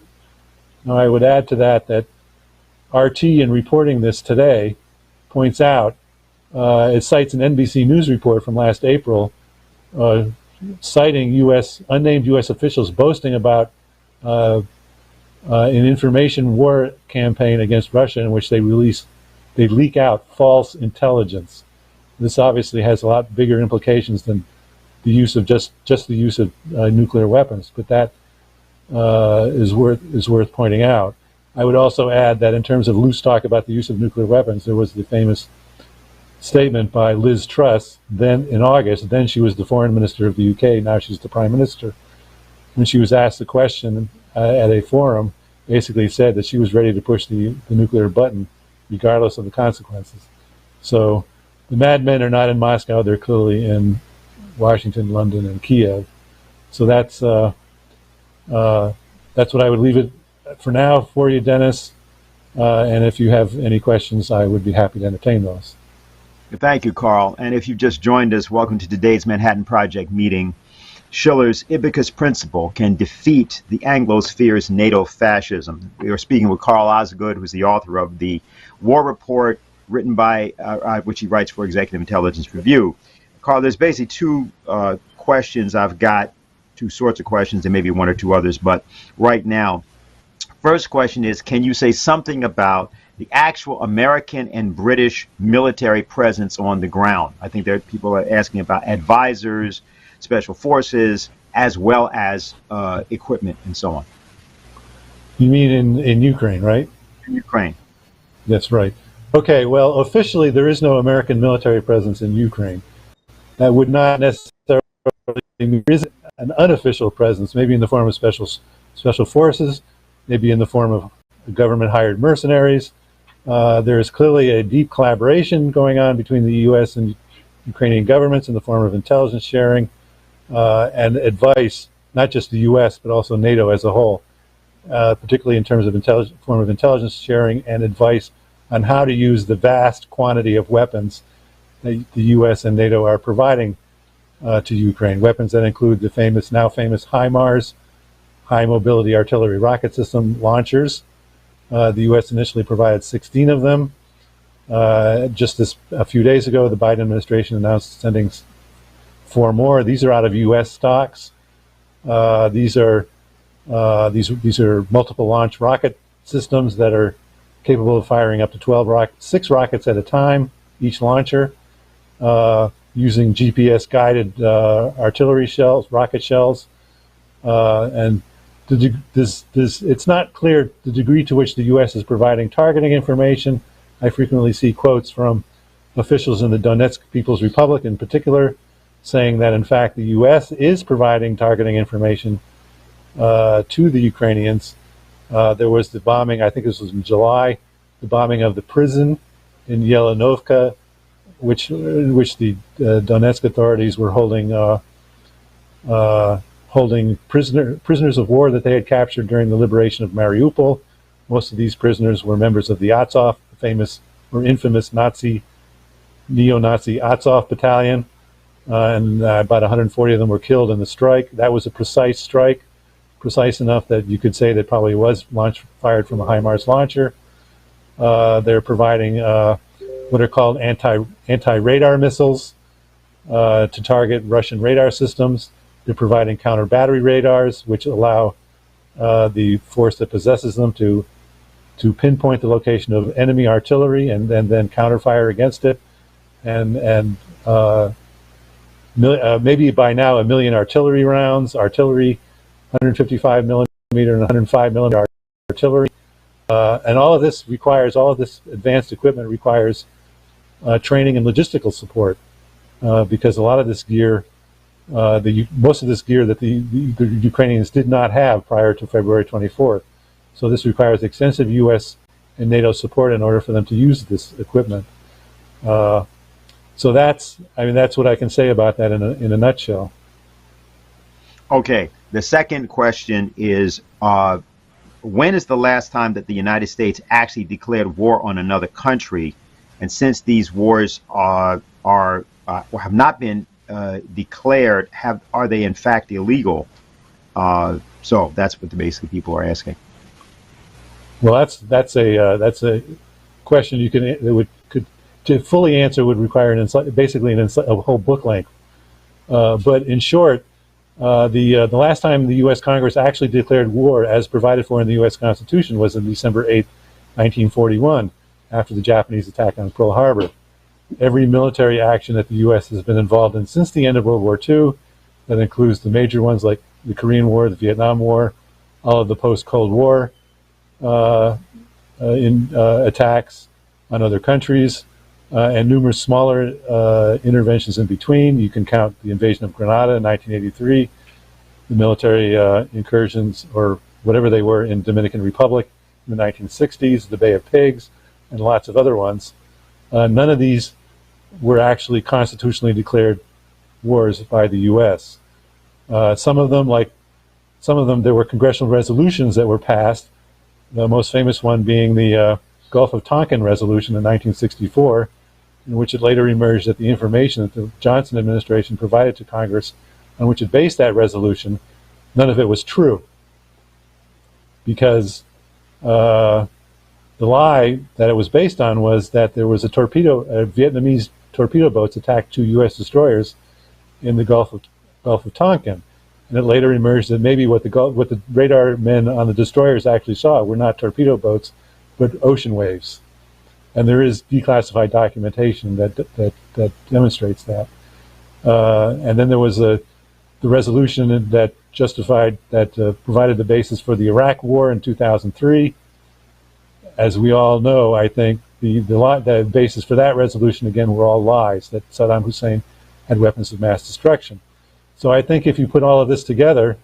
Now, I would add to that RT, in reporting this today, points out, it cites an NBC News report from last April, citing unnamed U.S. officials boasting about an information war campaign against Russia in which they leak out false intelligence. This obviously has a lot bigger implications than the use of just the use of nuclear weapons, but that is worth pointing out. I would also add that in terms of loose talk about the use of nuclear weapons, there was the famous statement by Liz Truss, then in August. Then she was the foreign minister of the UK. Now she's the prime minister. When she was asked the question at a forum, basically said that she was ready to push the nuclear button, regardless of the consequences. So the madmen are not in Moscow; they're clearly in Washington, London, and Kiev. So that's what I would leave it for now for you, Dennis. And if you have any questions, I would be happy to entertain those. Thank you, Carl. And if you've just joined us, welcome to today's Manhattan Project meeting. Schiller's Ibycus Principle can defeat the Anglosphere's Nato fascism. We are speaking with Carl Osgood, who's the author of the War Report, written by, which he writes for Executive Intelligence Review. Carl, there's basically two questions I've got, two sorts of questions, and maybe one or two others, but right now, first question is, can you say something about the actual American and British military presence on the ground? I think there people are asking about advisors, special forces, as well as equipment and so on. You mean in Ukraine, right? In Ukraine. That's right. Okay, well, officially there is no American military presence in Ukraine. That would not necessarily mean there is an unofficial presence, maybe in the form of special forces, maybe in the form of government-hired mercenaries. There is clearly a deep collaboration going on between the U.S. and Ukrainian governments in the form of intelligence sharing and advice, not just the U.S., but also NATO as a whole, particularly in terms of intelligence sharing and advice on how to use the vast quantity of weapons that the U.S. and NATO are providing to Ukraine. Weapons that include the now famous HIMARS, High Mobility Artillery Rocket System launchers. The U.S. initially provided 16 of them. Just a few days ago, the Biden administration announced sending 4 more. These are out of U.S. stocks. These are multiple launch rocket systems that are capable of firing up to 6 rockets at a time, each launcher, using GPS-guided artillery shells, rocket shells, and it's not clear the degree to which the U.S. is providing targeting information. I frequently see quotes from officials in the Donetsk People's Republic in particular saying that, in fact, the U.S. is providing targeting information to the Ukrainians. There was the bombing, I think this was in July, the bombing of the prison in Yelenovka, in which the Donetsk authorities were holding prisoners of war that they had captured during the liberation of Mariupol. Most of these prisoners were members of the Azov, the famous or infamous neo-Nazi Azov battalion, and about 140 of them were killed in the strike. That was a precise strike, precise enough that you could say that probably was fired from a HIMARS launcher. They're providing what are called anti-radar missiles to target Russian radar systems. They're providing counter-battery radars, which allow the force that possesses them to pinpoint the location of enemy artillery and then counterfire against it. and maybe by now 1 million artillery rounds, 155 millimeter and 105 millimeter artillery, and all of this advanced equipment requires training and logistical support, because a lot of this gear, most of this gear that the Ukrainians did not have prior to February 24th. So this requires extensive U.S. and NATO support in order for them to use this equipment. So that's what I can say about that in a nutshell. Okay. The second question is, when is the last time that the United States actually declared war on another country? And since these wars have not been declared, are they in fact illegal? So that's what basically people are asking. Well, that's a question to fully answer would require a whole book length. But in short, the last time the U.S. Congress actually declared war, as provided for in the U.S. Constitution, was on December 8, 1941, after the Japanese attack on Pearl Harbor. Every military action that the U.S. has been involved in since the end of World War II, that includes the major ones like the Korean War, the Vietnam War, all of the post-Cold War attacks on other countries, and numerous smaller interventions in between. You can count the invasion of Grenada in 1983, the military incursions, or whatever they were, in Dominican Republic in the 1960s, the Bay of Pigs, and lots of other ones. None of these were actually constitutionally declared wars by the U.S. Some of them, there were congressional resolutions that were passed. The most famous one being the Gulf of Tonkin resolution in 1964, in which it later emerged that the information that the Johnson administration provided to Congress, on which it based that resolution, none of it was true, because the lie that it was based on was that there was Vietnamese torpedo boats attacked 2 U.S. destroyers in the Gulf of Tonkin. And it later emerged that maybe what the radar men on the destroyers actually saw were not torpedo boats, but ocean waves. And there is declassified documentation that demonstrates that. And then there was the resolution that provided the basis for the Iraq War in 2003. As we all know, I think the basis for that resolution, again, were all lies, that Saddam Hussein had weapons of mass destruction. So I think if you put all of this together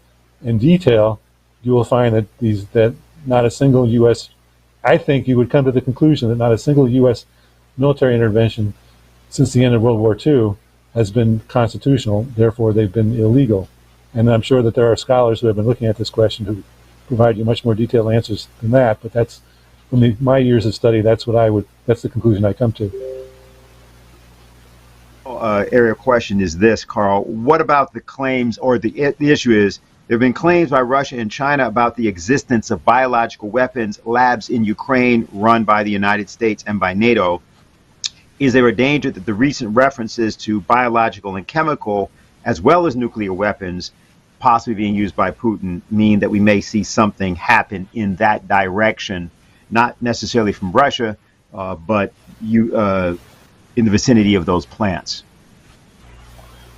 in detail, you will find that not a single U.S. I think you would come to the conclusion that not a single U.S. military intervention since the end of World War II has been constitutional. Therefore, they've been illegal. And I'm sure that there are scholars who have been looking at this question who provide you much more detailed answers than that. But that's, from my years of study, that's the conclusion I come to. Area question is this, Carl. What about the claims, or the issue is, there have been claims by Russia and China about the existence of biological weapons labs in Ukraine run by the United States and by NATO. Is there a danger that the recent references to biological and chemical, as well as nuclear weapons, possibly being used by Putin, mean that we may see something happen in that direction, not necessarily from Russia, but in the vicinity of those plants?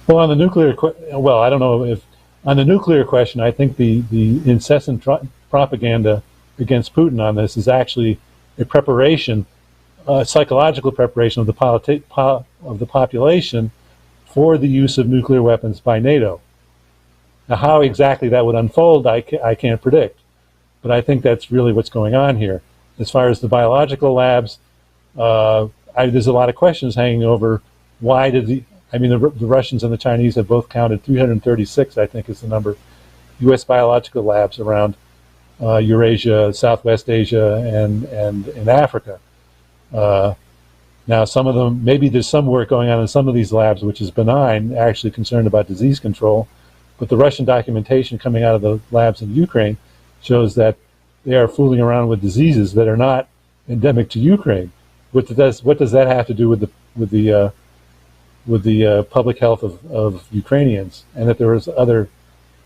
Well, on the nuclear, I don't know if on the nuclear question, I think the incessant propaganda against Putin on this is actually a preparation, psychological preparation of the population for the use of nuclear weapons by NATO. Now, how exactly that would unfold, I can't predict, but I think that's really what's going on here. As far as the biological labs, there's a lot of questions hanging over why did the Russians and the Chinese have both counted 336, I think is the number, U.S. biological labs around Eurasia, Southwest Asia, and in Africa. Now, some of them, maybe there's some work going on in some of these labs which is benign, actually concerned about disease control, but the Russian documentation coming out of the labs in Ukraine shows that they are fooling around with diseases that are not endemic to Ukraine. What does that have to do with the public health of Ukrainians? And that there is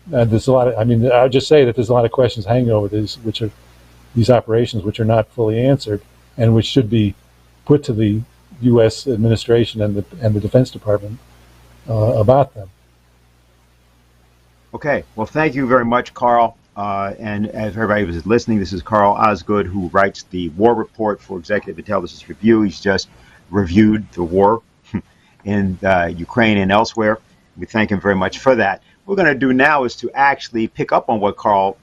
there's a lot of, I would just say that there's a lot of questions hanging over these operations which are not fully answered, and which should be put to the U.S. administration and the Defense Department about them. Okay, well, thank you very much, Carl. And as everybody was listening, this is Carl Osgood, who writes the war report for Executive Intelligence Review. He's just reviewed the war in Ukraine and elsewhere. We thank him very much for that. What we're going to do now is to actually pick up on what Carl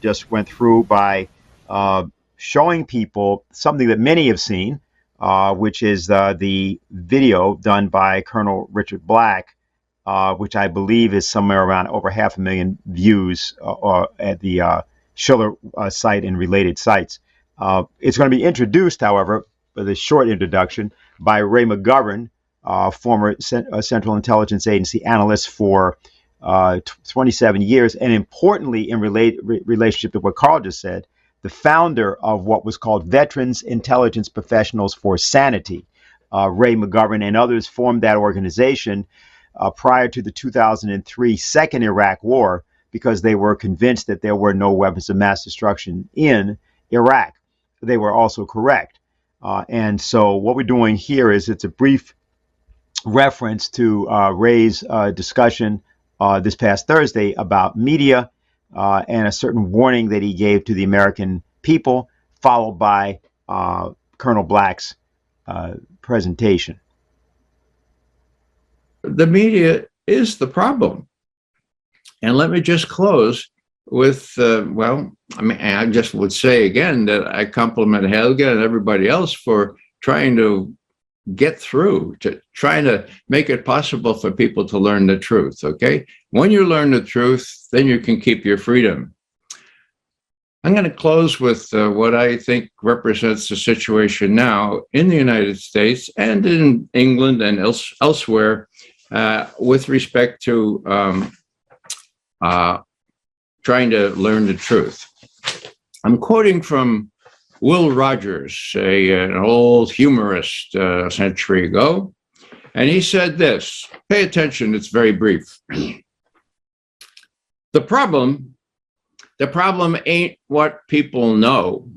just went through by showing people something that many have seen, which is the video done by Colonel Richard Black, which I believe is somewhere around over 500,000 views at the Schiller site and related sites. It's going to be introduced, however, with a short introduction, by Ray McGovern, former Central Intelligence Agency analyst for 27 years, and importantly, in relationship to what Carl just said, the founder of what was called Veterans Intelligence Professionals for Sanity. Ray McGovern and others formed that organization prior to the 2003 Second Iraq War because they were convinced that there were no weapons of mass destruction in Iraq. They were also correct. And so what we're doing here is it's a brief reference to Ray's discussion this past Thursday about media and a certain warning that he gave to the American people, followed by Colonel Black's presentation. The media is the problem. And let me just close with, I just would say again that I compliment Helga and everybody else for trying to get through, to trying to make it possible for people to learn the truth, okay? When you learn the truth, then you can keep your freedom. I'm going to close with what I think represents the situation now in the United States and in England and elsewhere with respect to trying to learn the truth. I'm quoting from Will Rogers, an old humorist a century ago, and he said this. Pay attention, it's very brief. The problem ain't what people know.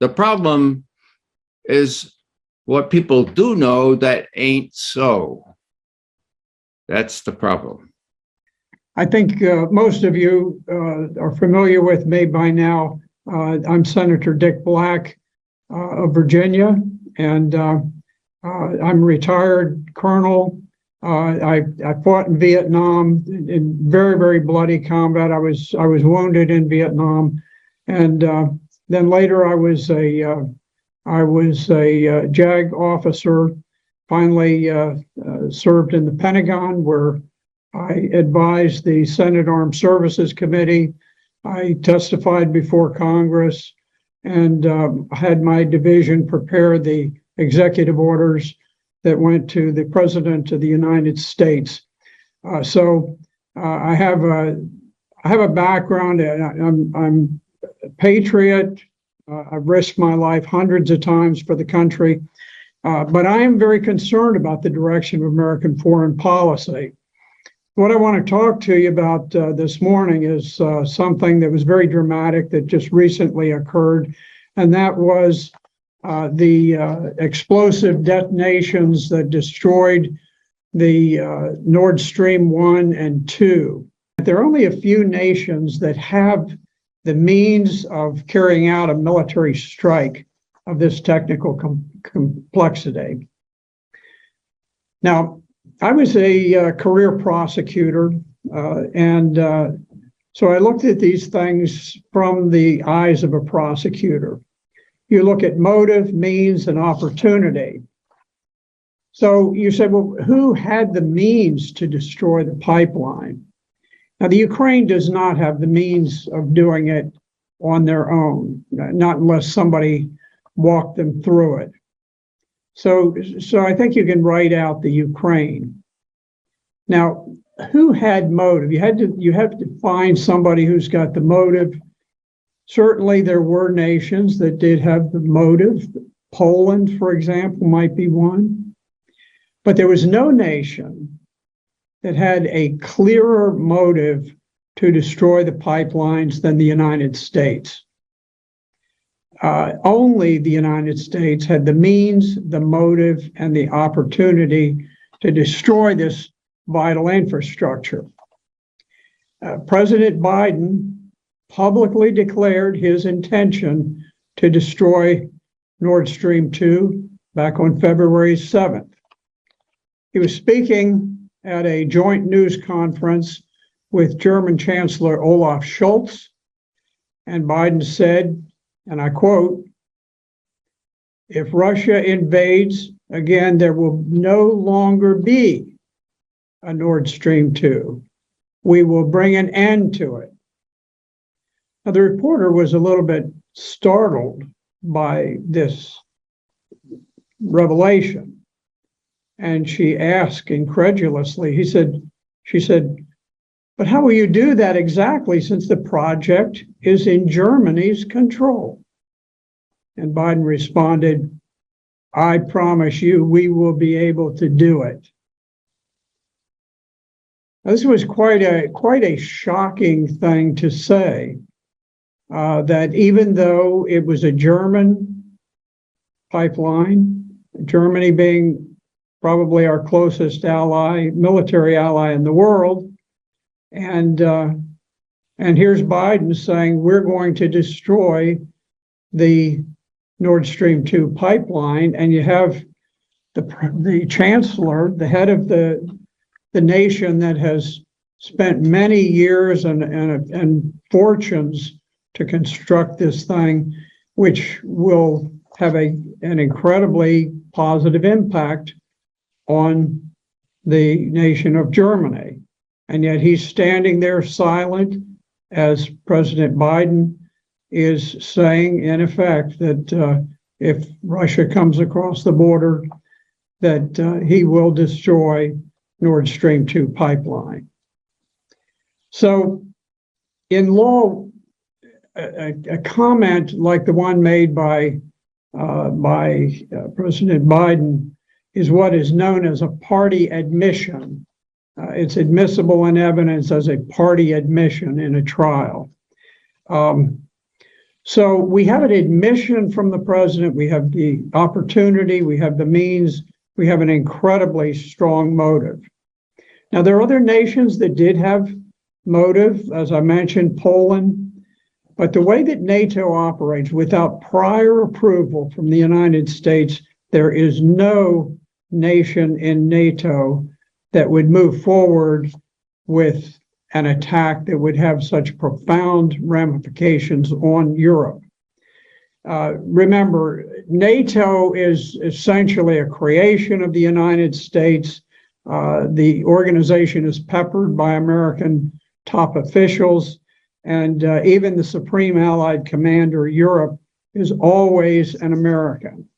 The problem is what people do know that ain't so. That's the problem. I think most of you are familiar with me by now. I'm Senator Dick Black of Virginia, and I'm a retired colonel. I fought in Vietnam in very, very bloody combat. I was wounded in Vietnam, and then later I was a JAG officer. Finally, served in the Pentagon, where I advised the Senate Armed Services Committee. I testified before Congress, and had my division prepare the executive orders that went to the President of the United States. So I have a background. I'm a patriot. I've risked my life hundreds of times for the country, but I am very concerned about the direction of American foreign policy. What I want to talk to you about this morning is something that was very dramatic that just recently occurred, and that was the explosive detonations that destroyed the Nord Stream 1 and 2. There are only a few nations that have the means of carrying out a military strike of this technical complexity. Now, I was a career prosecutor, and so I looked at these things from the eyes of a prosecutor. You look at motive, means, and opportunity. So you said, well, who had the means to destroy the pipeline? Now, the Ukraine does not have the means of doing it on their own, not unless somebody walked them through it. So I think you can write out the Ukraine. Now, who had motive? You have to find somebody who's got the motive. Certainly, there were nations that did have the motive. Poland, for example, might be one. But there was no nation that had a clearer motive to destroy the pipelines than the United States. only the United States had the means, the motive, and the opportunity to destroy this vital infrastructure. President Biden publicly declared his intention to destroy Nord Stream 2 back on February 7th. He was speaking at a joint news conference with German Chancellor Olaf Scholz, and Biden said, and I quote, "If Russia invades again, there will no longer be a Nord Stream 2. We will bring an end to it." Now, the reporter was a little bit startled by this revelation, and she asked incredulously, she said, "But how will you do that exactly, since the project is in Germany's control?" And Biden responded, "I promise you, we will be able to do it." Now, this was quite a shocking thing to say, that even though it was a German pipeline, Germany being probably our closest ally, military ally in the world, and here's Biden saying we're going to destroy the Nord Stream 2 pipeline, and you have the chancellor, the head of the nation that has spent many years and fortunes to construct this thing, which will have an incredibly positive impact on the nation of Germany. And yet he's standing there silent as President Biden is saying, in effect, that if Russia comes across the border, that he will destroy Nord Stream 2 pipeline. So in law, a comment like the one made by President Biden is what is known as a party admission. It's admissible in evidence as a party admission in a trial. So we have an admission from the president, we have the opportunity, we have the means, we have an incredibly strong motive. Now, there are other nations that did have motive, as I mentioned, Poland, but the way that NATO operates without prior approval from the United States, there is no nation in NATO that would move forward with an attack that would have such profound ramifications on Europe. Remember, NATO is essentially a creation of the United States. The organization is peppered by American top officials, and even the Supreme Allied Commander, Europe, is always an American.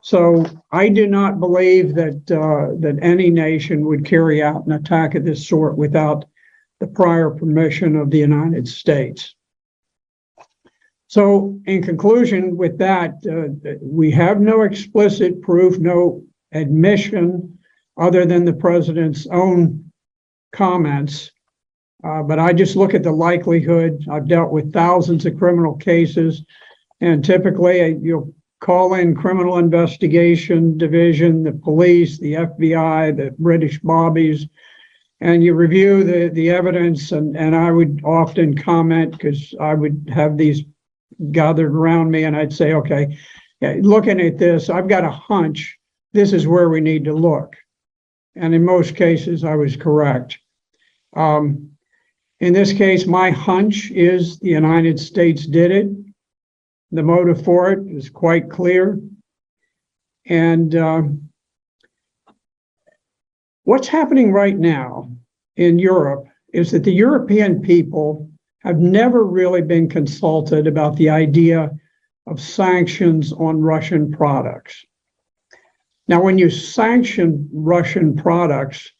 So I do not believe that any nation would carry out an attack of this sort without the prior permission of the United States. So in conclusion with that, we have no explicit proof, no admission other than the president's own comments. But I just look at the likelihood. I've dealt with thousands of criminal cases, and typically you'll call in criminal investigation division, the police, the FBI, the British bobbies, and you review the evidence, and I would often comment because I would have these gathered around me, and I'd say, okay, looking at this, I've got a hunch this is where we need to look. And in most cases, I was correct. In this case, my hunch is the United States did it. The motive for it is quite clear. And what's happening right now in Europe is that the European people have never really been consulted about the idea of sanctions on Russian products. Now, when you sanction Russian products,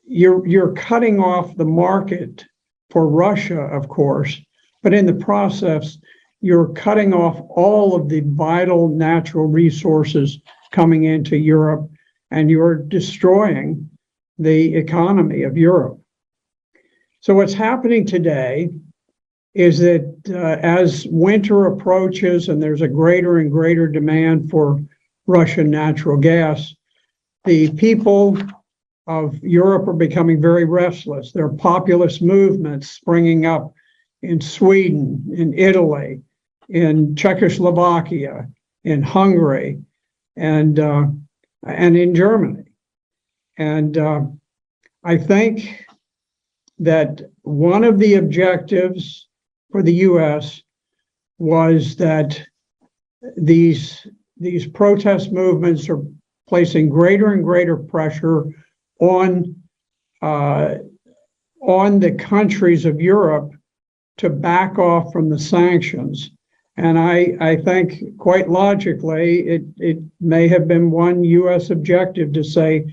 you're cutting off the market for Russia, of course, but in the process, you're cutting off all of the vital natural resources coming into Europe, and you're destroying the economy of Europe. So what's happening today is that as winter approaches and there's a greater and greater demand for Russian natural gas, the people of Europe are becoming very restless. There are populist movements springing up in Sweden, in Italy, in Czechoslovakia, in Hungary, and in Germany. And I think that one of the objectives for the U.S. was that these protest movements are placing greater and greater pressure on the countries of Europe to back off from the sanctions. And I think quite logically, it may have been one U.S. objective to say,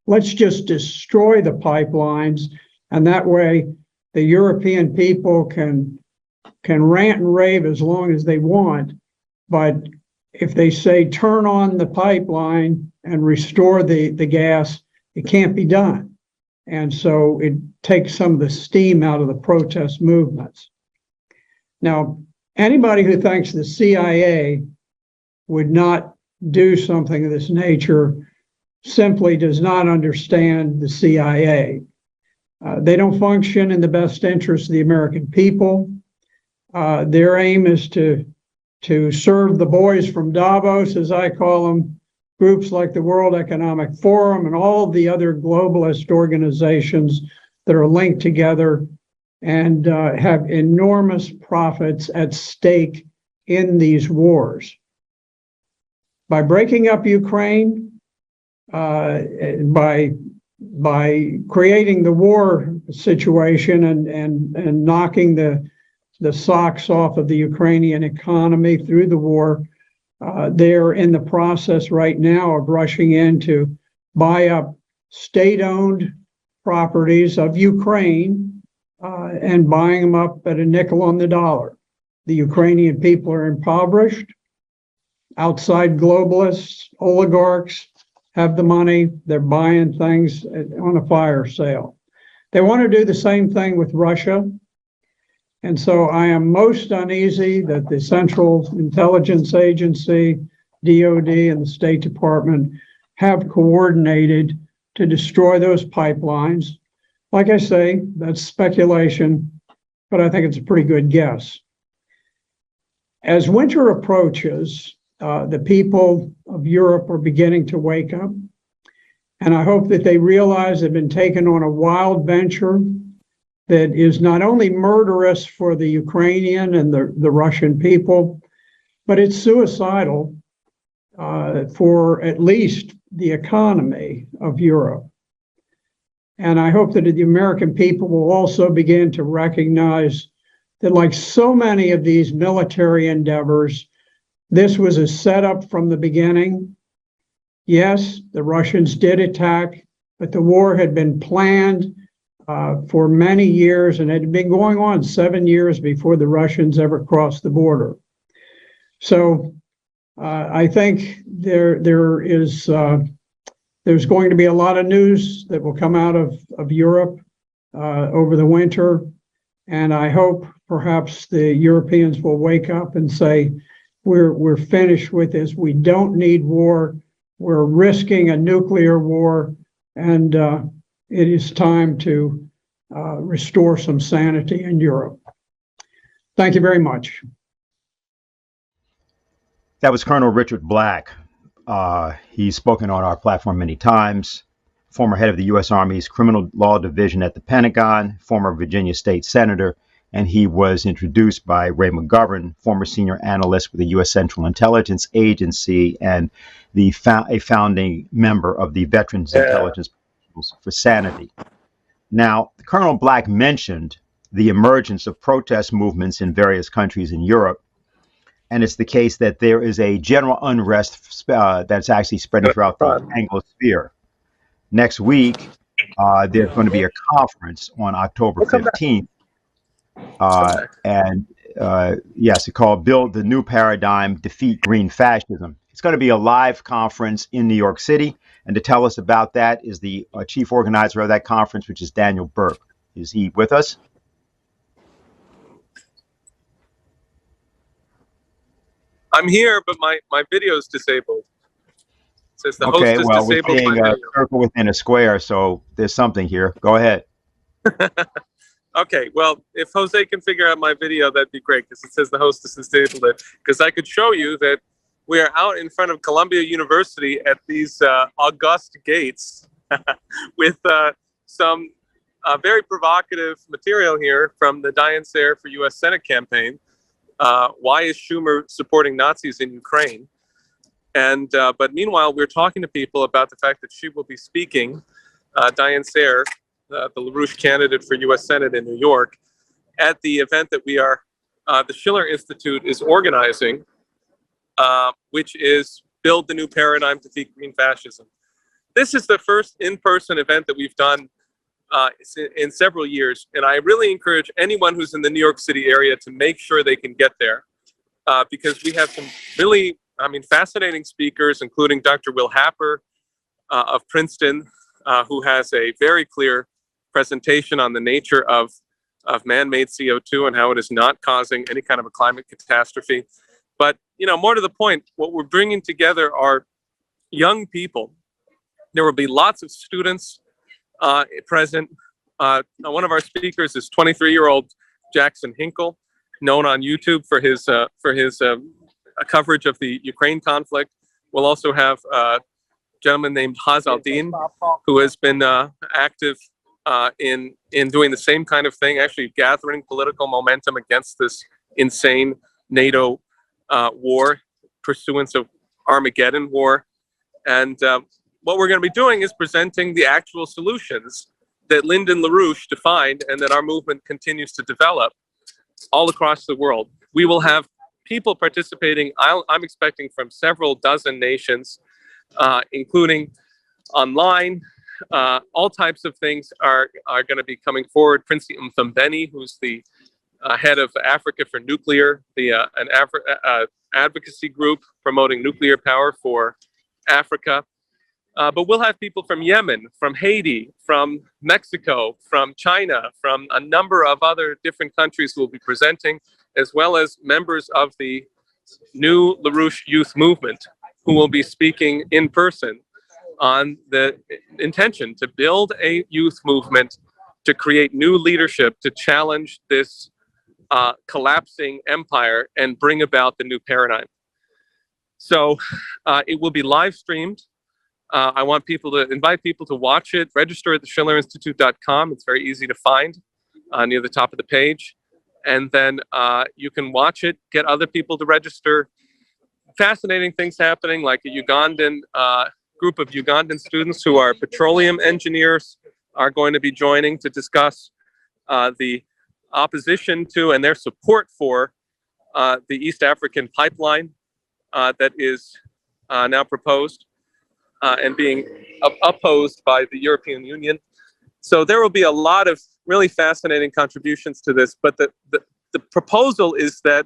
let's just destroy the pipelines, and that way the European people can rant and rave as long as they want. But if they say turn on the pipeline and restore the gas, it can't be done. And so it takes some of the steam out of the protest movements. Now, anybody who thinks the CIA would not do something of this nature simply does not understand the CIA. They don't function in the best interest of the American people. Their aim is to serve the boys from Davos, as I call them, groups like the World Economic Forum and all the other globalist organizations that are linked together and have enormous profits at stake in these wars. By breaking up Ukraine, by creating the war situation and knocking the socks off of the Ukrainian economy through the war, they're in the process right now of rushing in to buy up state-owned properties of Ukraine and buying them up at a nickel on the dollar. The Ukrainian people are impoverished. Outside globalists, oligarchs have the money. They're buying things on a fire sale. They want to do the same thing with Russia. And so I am most uneasy that the Central Intelligence Agency, DOD, and the State Department have coordinated to destroy those pipelines. Like I say, that's speculation, but I think it's a pretty good guess. As winter approaches, the people of Europe are beginning to wake up. And I hope that they realize they've been taken on a wild venture that is not only murderous for the Ukrainian and the Russian people, but it's suicidal for at least the economy of Europe. And I hope that the American people will also begin to recognize that, like so many of these military endeavors, this was a setup from the beginning. Yes, the Russians did attack, but the war had been planned for many years, and it had been going on 7 years before the Russians ever crossed the border. So I think there's going to be a lot of news that will come out of Europe over the winter, and I hope perhaps the Europeans will wake up and say, we're finished with this. We don't need war. We're risking a nuclear war, and it is time to restore some sanity in Europe. Thank you very much. That was Colonel Richard Black. He's spoken on our platform many times. Former head of the U.S. Army's Criminal Law Division at the Pentagon, former Virginia State Senator, and he was introduced by Ray McGovern, former senior analyst with the U.S. Central Intelligence Agency and a founding member of the Veterans Intelligence for Sanity. Now, Colonel Black mentioned the emergence of protest movements in various countries in Europe, and it's the case that there is a general unrest that's actually spreading throughout the Anglosphere. Next week, there's going to be a conference on October 15th, it's called Build the New Paradigm, Defeat Green Fascism. It's going to be a live conference in New York City. And to tell us about that is the chief organizer of that conference, which is Daniel Burke. Is he with us? I'm here, but my video is disabled. It says the host Okay, is well, we're disabled seeing my a video. circle within a square, so there's something here. Go ahead. Okay, well, if Jose can figure out my video, that'd be great, because it says the host is disabled it. Because I could show you that we are out in front of Columbia University at these august gates with some very provocative material here from the Diane Sayre for U.S. Senate campaign. Why is Schumer supporting Nazis in Ukraine? And but meanwhile, we're talking to people about the fact that she will be speaking, Diane Sayre, the LaRouche candidate for U.S. Senate in New York, at the event that we are, the Schiller Institute is organizing, which is Build the New Paradigm to Defeat Green Fascism. This is the first in-person event that we've done in several years, and I really encourage anyone who's in the New York City area to make sure they can get there, because we have some really, fascinating speakers, including Dr. Will Happer of Princeton, who has a very clear presentation on the nature of man-made CO2 and how it is not causing any kind of a climate catastrophe. But, more to the point, what we're bringing together are young people. There will be lots of students present. One of our speakers is 23-year-old Jackson Hinkle, known on YouTube for his coverage of the Ukraine conflict. We'll also have a gentleman named Haz al-Din, who has been active in doing the same kind of thing, actually gathering political momentum against this insane NATO war, pursuance of Armageddon war. And what we're going to be doing is presenting the actual solutions that Lyndon LaRouche defined and that our movement continues to develop all across the world. We will have people participating, I'm expecting from several dozen nations, including online. All types of things are going to be coming forward. Prince Mthambeni, who's the head of Africa for Nuclear, an advocacy group promoting nuclear power for Africa. But we'll have people from Yemen, from Haiti, from Mexico, from China, from a number of other different countries who will be presenting, as well as members of the new LaRouche youth movement who will be speaking in person on the intention to build a youth movement to create new leadership to challenge this collapsing empire and bring about the new paradigm. So it will be live streamed. I want invite people to watch it. Register at the schillerinstitute.com. It's very easy to find near the top of the page. And then you can watch it, get other people to register. Fascinating things happening, like a Ugandan group of Ugandan students who are petroleum engineers are going to be joining to discuss the opposition to and their support for the East African pipeline that is now proposed and being opposed by the European Union. So there will be a lot of really fascinating contributions to this, but the proposal is that,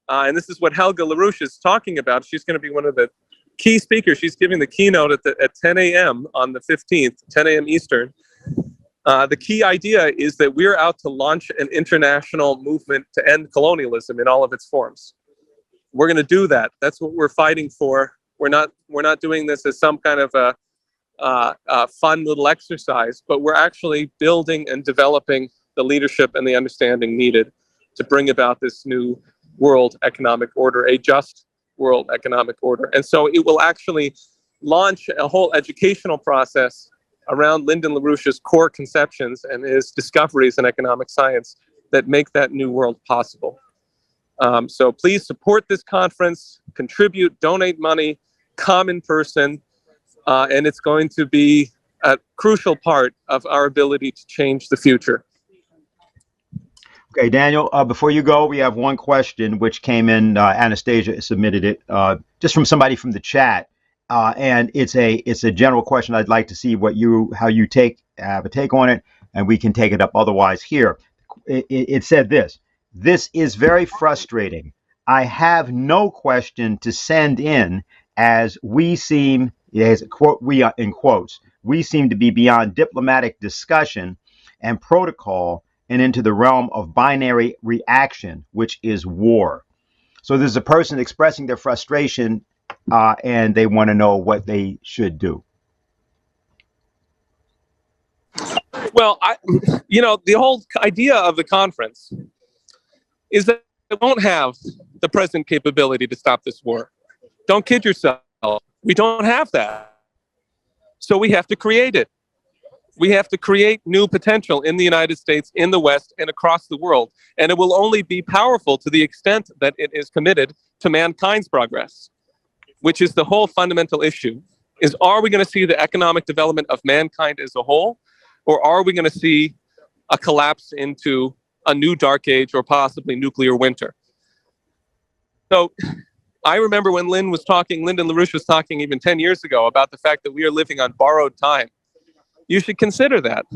and this is what Helga LaRouche is talking about, she's going to be one of the key speakers. She's giving the keynote at 10 a.m. on the 15th, 10 a.m. Eastern. The key idea is that we're out to launch an international movement to end colonialism in all of its forms. We're going to do that. That's what we're fighting for. We're not doing this as some kind of a fun little exercise, but we're actually building and developing the leadership and the understanding needed to bring about this new world economic order, a just world economic order. And so it will actually launch a whole educational process around Lyndon LaRouche's core conceptions and his discoveries in economic science that make that new world possible. So please support this conference, contribute, donate money, come in person, and it's going to be a crucial part of our ability to change the future. Okay, Daniel, before you go, we have one question which came in. Anastasia submitted it just from somebody from the chat. And it's a general question. I'd like to see how you have a take on it, and we can take it up otherwise here. It said this: "This is very frustrating. I have no question to send in, as we seem," we in quotes, "we seem to be beyond diplomatic discussion and protocol and into the realm of binary reaction, which is war. So there's a person expressing their frustration and they want to know what they should do. Well, the whole idea of the conference is that it won't have the present capability to stop this war. Don't kid yourself. We don't have that. So we have to create it. We have to create new potential in the United States, in the West, and across the world. And it will only be powerful to the extent that it is committed to mankind's progress, which is the whole fundamental issue. Is, are we going to see the economic development of mankind as a whole, or are we going to see a collapse into a new dark age or possibly nuclear winter? So I remember when Lyndon LaRouche was talking even 10 years ago about the fact that we are living on borrowed time. You should consider that,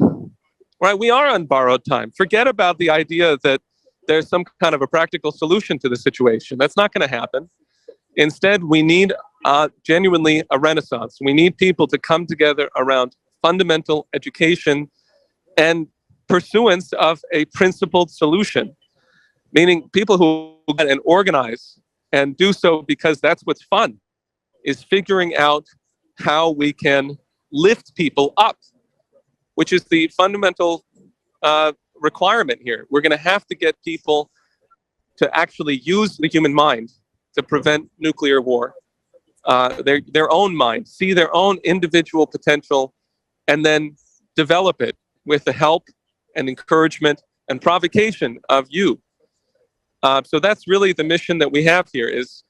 right? We are on borrowed time. Forget about the idea that there's some kind of a practical solution to the situation. That's not going to happen. Instead, we need genuinely a renaissance. We need people to come together around fundamental education and pursuance of a principled solution, meaning people who get and organize and do so because that's what's fun, is figuring out how we can lift people up, which is the fundamental requirement here. We're going to have to get people to actually use the human mind to prevent nuclear war, their own mind, see their own individual potential, and then develop it with the help and encouragement and provocation of you. So that's really the mission that we have here, is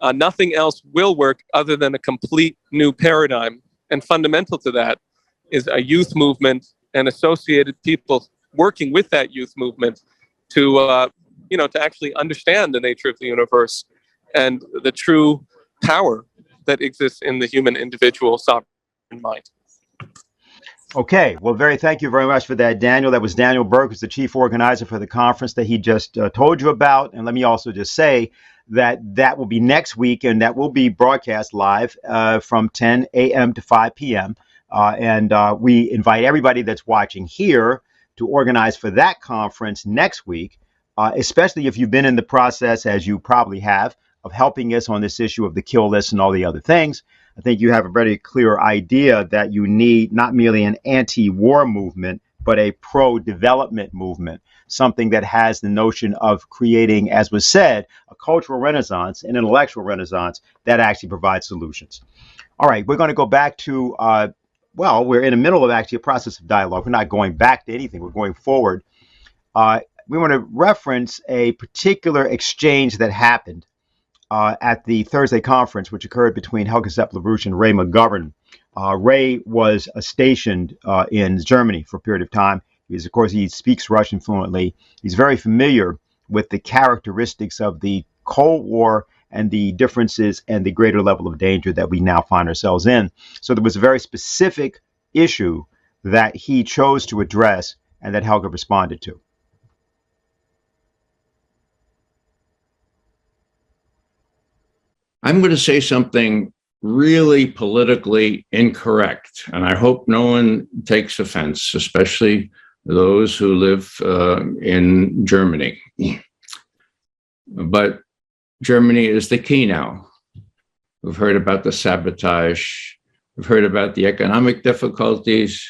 nothing else will work other than a complete new paradigm. And fundamental to that is a youth movement and associated people working with that youth movement to, to actually understand the nature of the universe and the true power that exists in the human individual sovereign mind. Okay, well, thank you very much for that, Daniel. That was Daniel Burke, who's the chief organizer for the conference that he just told you about. And let me also just say that will be next week, and that will be broadcast live from 10 a.m. to 5 p.m. And we invite everybody that's watching here to organize for that conference next week, especially if you've been in the process, as you probably have, of helping us on this issue of the kill list and all the other things. I think you have a very clear idea that you need not merely an anti-war movement, but a pro-development movement, something that has the notion of creating, as was said, a cultural renaissance, an intellectual renaissance that actually provides solutions. All right, we're going to go back to, we're in the middle of actually a process of dialogue. We're not going back to anything. We're going forward. We want to reference a particular exchange that happened at the Thursday conference, which occurred between Helga, Zepp, LaRouche, and Ray McGovern. Ray was stationed in Germany for a period of time. Of course, he speaks Russian fluently. He's very familiar with the characteristics of the Cold War and the differences and the greater level of danger that we now find ourselves in. So there was a very specific issue that he chose to address and that Helga responded to. I'm going to say something really politically incorrect, and I hope no one takes offense, especially those who live in Germany. But Germany is the key now. We've heard about the sabotage. We've heard about the economic difficulties.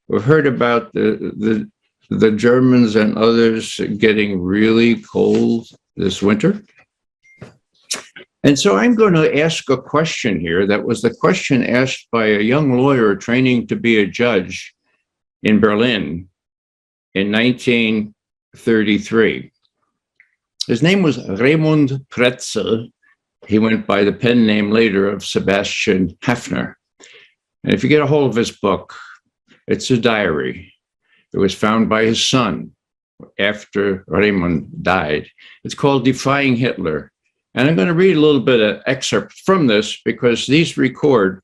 We've heard about the Germans and others getting really cold this winter. And so I'm going to ask a question here that was the question asked by a young lawyer training to be a judge in Berlin in 1933. His name was Raimund Pretzel. He went by the pen name later of Sebastian Hafner. And if you get a hold of his book, it's a diary. It was found by his son after Raimund died. It's called Defying Hitler. And I'm going to read a little bit of excerpt from this because these record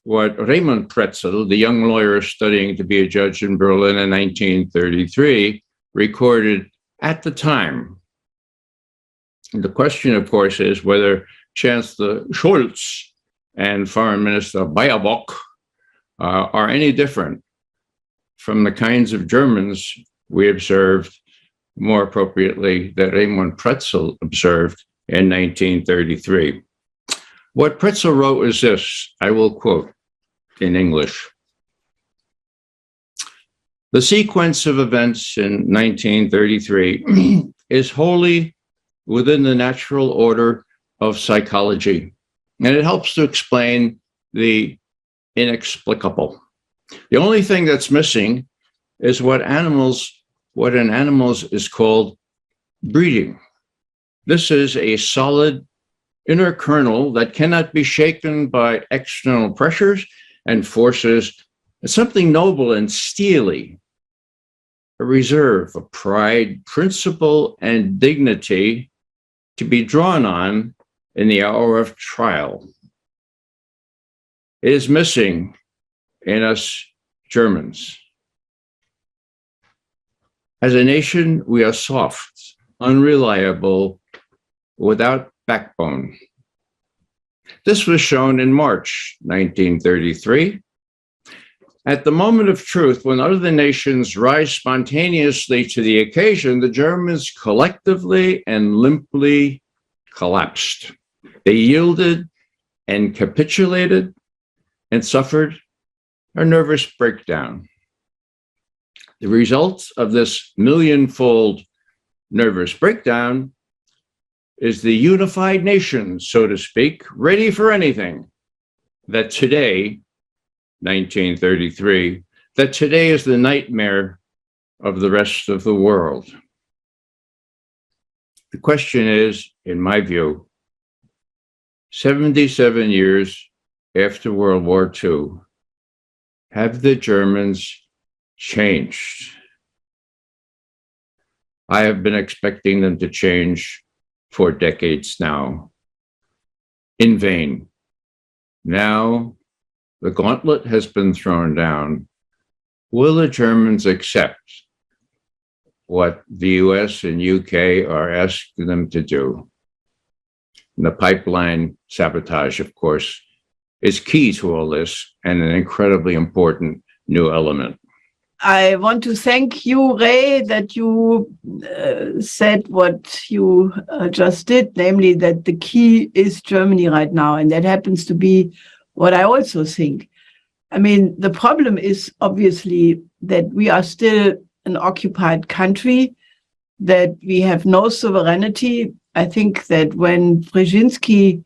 what Raimund Pretzel, the young lawyer studying to be a judge in Berlin in 1933, recorded at the time. And the question, of course, is whether Chancellor Scholz and Foreign Minister Baerbock are any different from the kinds of Germans we observed, more appropriately, that Raimund Pretzel observed in 1933. What Principle wrote is this, I will quote in English. The sequence of events in 1933 is wholly within the natural order of psychology, and it helps to explain the inexplicable. The only thing that's missing is what in animals is called breeding. This is a solid inner kernel that cannot be shaken by external pressures and forces. It's something noble and steely, a reserve, a pride, principle, and dignity to be drawn on in the hour of trial. It is missing in us Germans. As a nation, we are soft, unreliable, without backbone. This was shown in March 1933. At the moment of truth, when other nations rise spontaneously to the occasion, the Germans collectively and limply collapsed. They yielded and capitulated and suffered a nervous breakdown. The result of this millionfold nervous breakdown is the unified nation, so to speak, ready for anything, that today, 1933, that today is the nightmare of the rest of the world. The question is, in my view, 77 years after World War II, have the Germans changed? I have been expecting them to change for decades now, in vain. Now, the gauntlet has been thrown down. Will the Germans accept what the US and UK are asking them to do? And the pipeline sabotage, of course, is key to all this and an incredibly important new element. I want to thank you, Ray, that you said what you just did, namely that the key is Germany right now. And that happens to be what I also think. I mean, the problem is obviously that we are still an occupied country, that we have no sovereignty. I think that when Brzezinski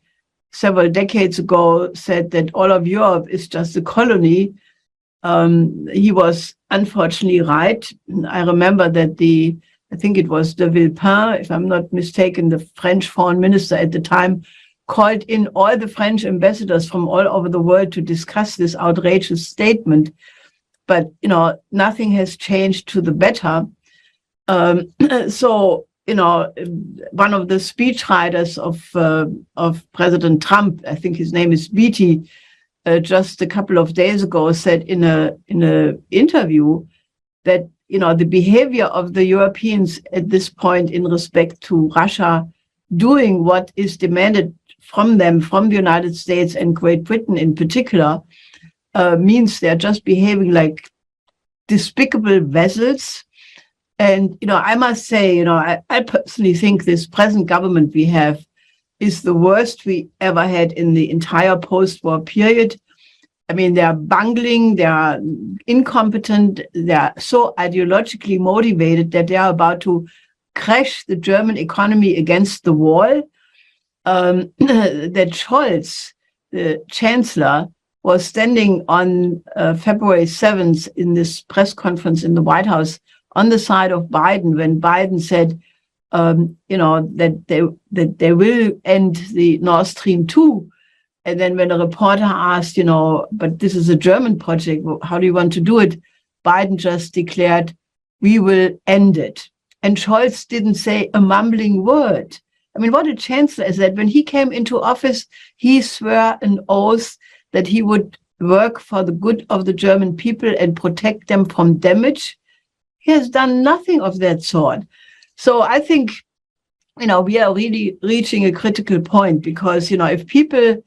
several decades ago said that all of Europe is just a colony, he was unfortunately right. I remember that I think it was de Villepin, if I'm not mistaken, the French foreign minister at the time, called in all the French ambassadors from all over the world to discuss this outrageous statement. But, you know, nothing has changed to the better. So, you know, one of the speechwriters of President Trump, I think his name is Beatty, just a couple of days ago said in a interview that, you know, the behavior of the Europeans at this point in respect to Russia doing what is demanded from them, from the United States and Great Britain in particular, means they're just behaving like despicable vessels. And, you know, I must say, you know, I personally think this present government we have is the worst we ever had in the entire post-war period. I mean, they are bungling, they are incompetent, they are so ideologically motivated that they are about to crash the German economy against the wall. That Scholz, the chancellor, was standing on February 7th in this press conference in the White House on the side of Biden when Biden said, you know, that they will end the Nord Stream 2. And then when a reporter asked, you know, but this is a German project, how do you want to do it? Biden just declared, we will end it. And Scholz didn't say a mumbling word. I mean, what a chancellor is that? When he came into office, he swore an oath that he would work for the good of the German people and protect them from damage. He has done nothing of that sort. So I think, you know, we are really reaching a critical point because, you know, if people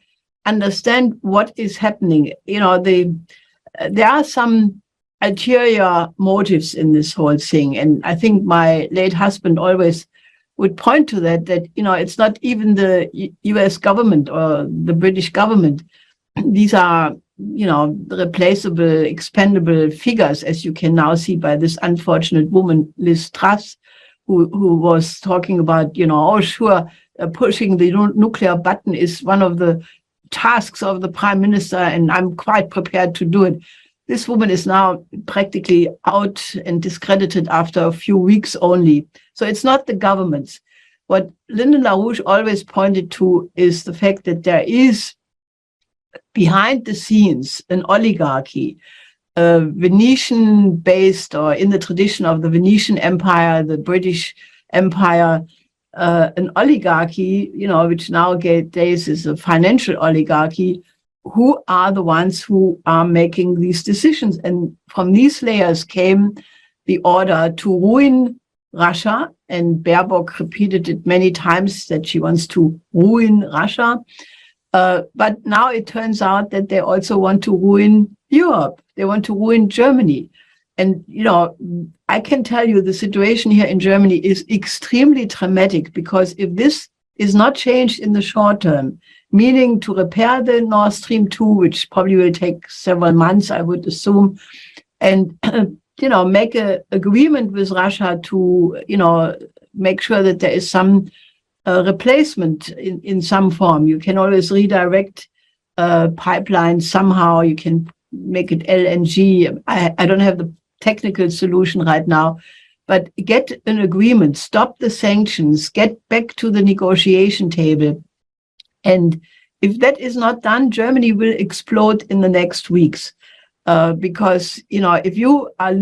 understand what is happening, you know, there are some ulterior motives in this whole thing. And I think my late husband always would point to that, it's not even the US government or the British government. These are, replaceable, expendable figures, as you can now see by this unfortunate woman, Liz Truss, who was talking about, oh, sure, pushing the nuclear button is one of the tasks of the prime minister, and I'm quite prepared to do it. This woman is now practically out and discredited after a few weeks only. So it's not the governments. What Lyndon LaRouche always pointed to is the fact that there is behind the scenes an oligarchy, Venetian-based, or in the tradition of the Venetian Empire, the British Empire, an oligarchy, which nowadays is a financial oligarchy, who are the ones who are making these decisions. And from these layers came the order to ruin Russia, and Baerbock repeated it many times that she wants to ruin Russia. But now it turns out that they also want to ruin Europe. They want to ruin Germany. And, I can tell you the situation here in Germany is extremely dramatic, because if this is not changed in the short term, meaning to repair the Nord Stream 2, which probably will take several months, I would assume, and, make an agreement with Russia to, make sure that there is some replacement in some form. You can always redirect pipelines somehow. You can make it LNG. I don't have the technical solution right now, but get an agreement, stop the sanctions, get back to the negotiation table. And if that is not done, Germany will explode in the next weeks. Because, if you are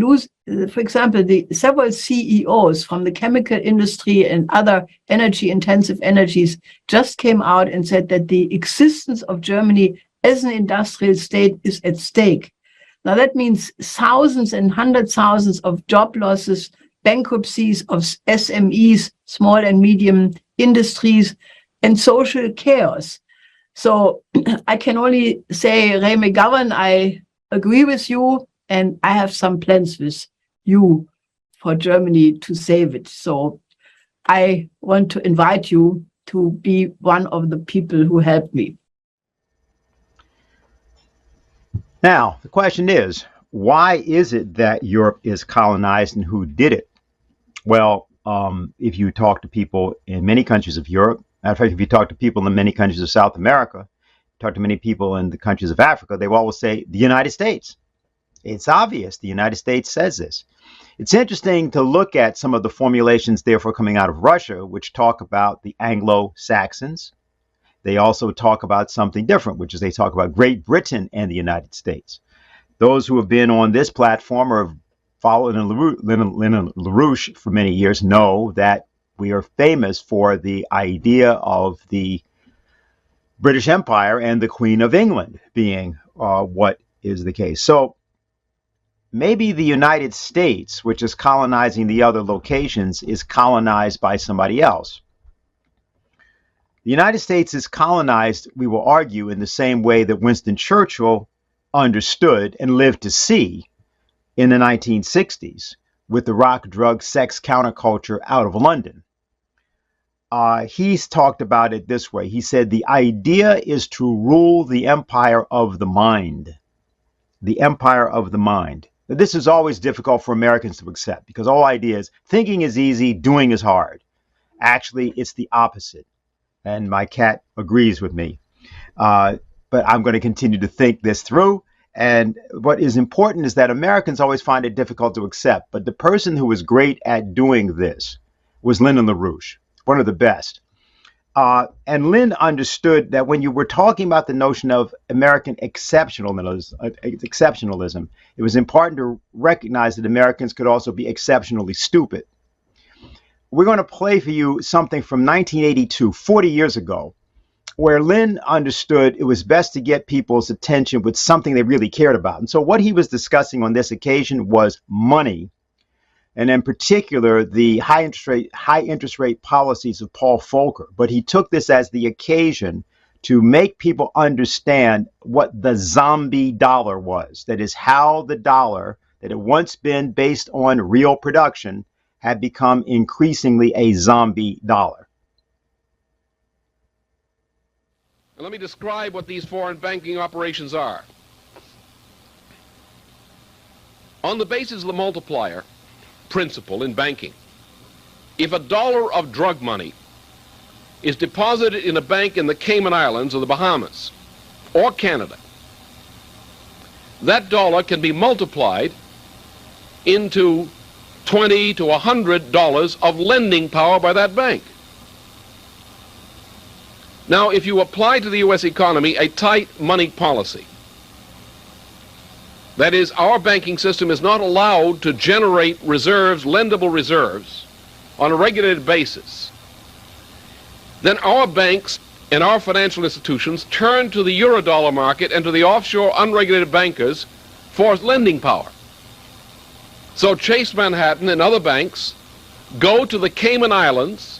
for example, the several CEOs from the chemical industry and other energy-intensive energies just came out and said that the existence of Germany as an industrial state is at stake. Now, that means thousands and hundreds of thousands of job losses, bankruptcies of SMEs, small and medium industries, and social chaos. So I can only say, Ray McGovern, I agree with you, and I have some plans with you for Germany to save it. So I want to invite you to be one of the people who help me. Now, the question is, why is it that Europe is colonized, and who did it? Well, if you talk to people in many countries of Europe, matter of fact, if you talk to people in many countries of South America, talk to many people in the countries of Africa, they will always say the United States. It's obvious the United States says this. It's interesting to look at some of the formulations, therefore, coming out of Russia, which talk about the Anglo-Saxons. They also talk about something different, which is they talk about Great Britain and the United States. Those who have been on this platform or have followed Lyndon LaRouche for many years know that we are famous for the idea of the British Empire and the Queen of England being what is the case. So maybe the United States, which is colonizing the other locations, is colonized by somebody else. The United States is colonized, we will argue, in the same way that Winston Churchill understood and lived to see in the 1960s with the rock, drug, sex counterculture out of London. He's talked about it this way. He said, the idea is to rule the empire of the mind. The empire of the mind. Now, this is always difficult for Americans to accept, because the whole idea is thinking is easy, doing is hard. Actually, it's the opposite. And my cat agrees with me. But I'm going to continue to think this through. And what is important is that Americans always find it difficult to accept. But the person who was great at doing this was Lyndon LaRouche, one of the best. And Lynn understood that when you were talking about the notion of American exceptionalism, it was important to recognize that Americans could also be exceptionally stupid. We're going to play for you something from 1982, 40 years ago, where Lynn understood it was best to get people's attention with something they really cared about. And so what he was discussing on this occasion was money, and in particular, the high interest rate policies of Paul Volcker. But he took this as the occasion to make people understand what the zombie dollar was. That is, how the dollar that had once been based on real production had become increasingly a zombie dollar. And let me describe what these foreign banking operations are. On the basis of the multiplier principle in banking, if a dollar of drug money is deposited in a bank in the Cayman Islands or the Bahamas or Canada, that dollar can be multiplied into $20 to $100 of lending power by that bank. Now, if you apply to the U.S. economy a tight money policy, that is, our banking system is not allowed to generate reserves, lendable reserves, on a regulated basis, then our banks and our financial institutions turn to the eurodollar market and to the offshore unregulated bankers for lending power. So Chase Manhattan and other banks go to the Cayman Islands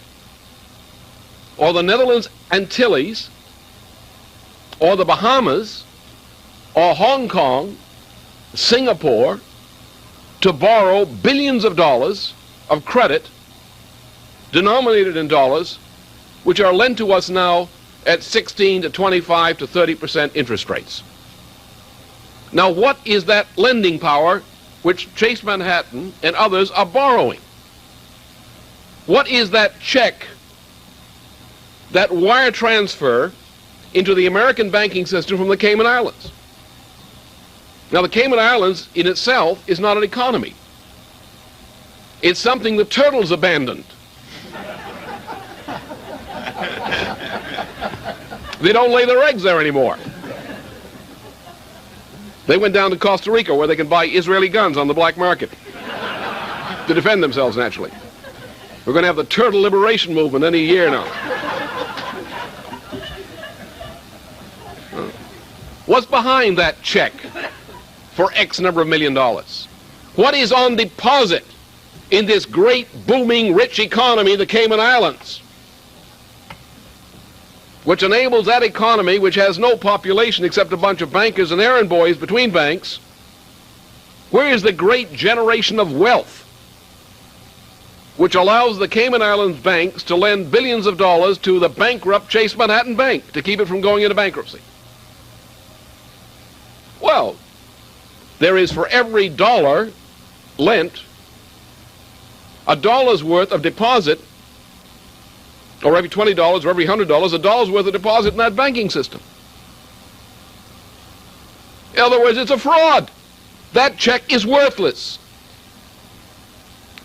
or the Netherlands Antilles or the Bahamas or Hong Kong, Singapore, to borrow billions of dollars of credit denominated in dollars, which are lent to us now at 16 to 25 to 30% interest rates. Now, what is that lending power which Chase Manhattan and others are borrowing? What is that check, that wire transfer into the American banking system from the Cayman Islands? Now, the Cayman Islands in itself is not an economy. It's something the turtles abandoned. They don't lay their eggs there anymore. They went down to Costa Rica where they can buy Israeli guns on the black market to defend themselves, naturally. We're going to have the turtle liberation movement any year now. What's behind that check for X number of $1 million? What is on deposit in this great, booming, rich economy, the Cayman Islands, which enables that economy, which has no population except a bunch of bankers and errand boys between banks? Where is the great generation of wealth which allows the Cayman Islands banks to lend billions of dollars to the bankrupt Chase Manhattan Bank to keep it from going into bankruptcy? Well, there is for every dollar lent a dollar's worth of deposit, or every $20 or every $100, a dollar's worth of deposit in that banking system. In other words, it's a fraud. That check is worthless.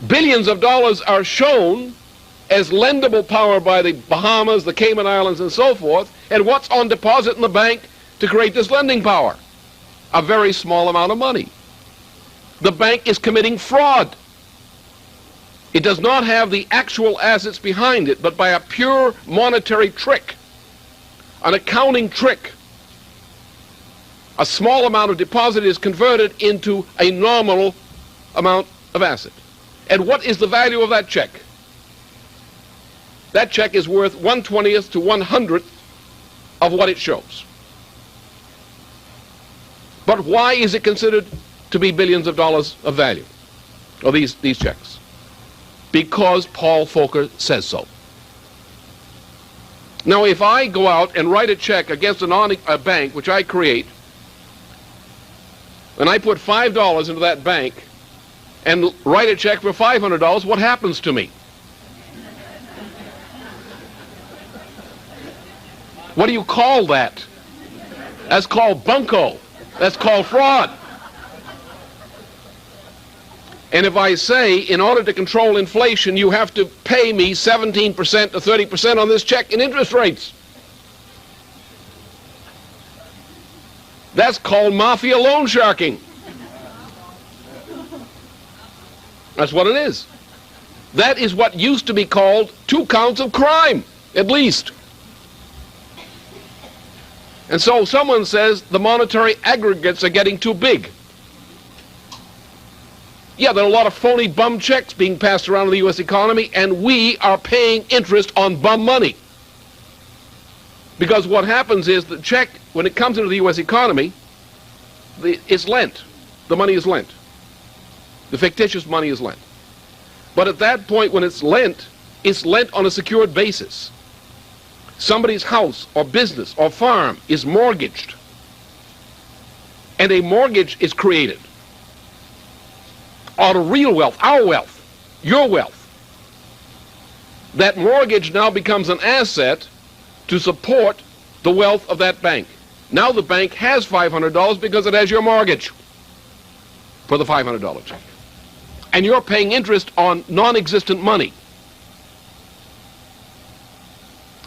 Billions of dollars are shown as lendable power by the Bahamas, the Cayman Islands, and so forth, and what's on deposit in the bank to create this lending power? A very small amount of money. The bank is committing fraud. It does not have the actual assets behind it, but by a pure monetary trick, an accounting trick, a small amount of deposit is converted into a nominal amount of asset. And what is the value of that check? That check is worth 1/20th to 1/100th of what it shows. But why is it considered to be billions of dollars of value, or these checks? Because Paul Volcker says so. Now, if I go out and write a check against a bank which I create, and I put $5 into that bank and write a check for $500, what happens to me? What do you call that? That's called bunco. That's called fraud. And if I say, in order to control inflation, you have to pay me 17% to 30% on this check in interest rates, that's called mafia loan sharking. That's what it is. That is what used to be called 2 counts of crime, at least. And so someone says the monetary aggregates are getting too big. Yeah, there are a lot of phony bum checks being passed around in the U.S. economy, and we are paying interest on bum money. Because what happens is the check, when it comes into the U.S. economy, it's lent. The money is lent. The fictitious money is lent. But at that point when it's lent on a secured basis. Somebody's house or business or farm is mortgaged, and a mortgage is created out of real wealth, our wealth, your wealth. That mortgage now becomes an asset to support the wealth of that bank. Now the bank has $500 because it has your mortgage for the $500 check. And you're paying interest on non-existent money.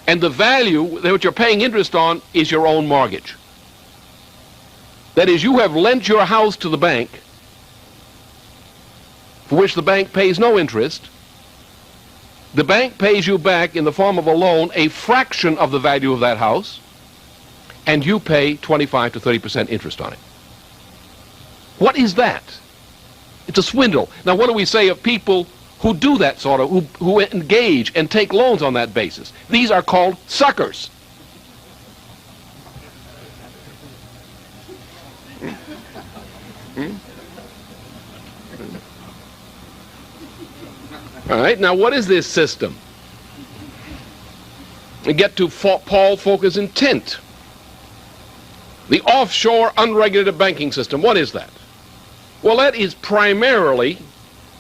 And the value that you're paying interest on is your own mortgage. That is, you have lent your house to the bank, for which the bank pays no interest. The bank pays you back in the form of a loan a fraction of the value of that house, and you pay 25 to 30% interest on it. What is that? It's a swindle. Now, what do we say of people who do that sort of, who engage and take loans on that basis? These are called suckers. All right, now what is this system? We get to Paul Volcker's intent. The offshore unregulated banking system, what is that? Well, that is primarily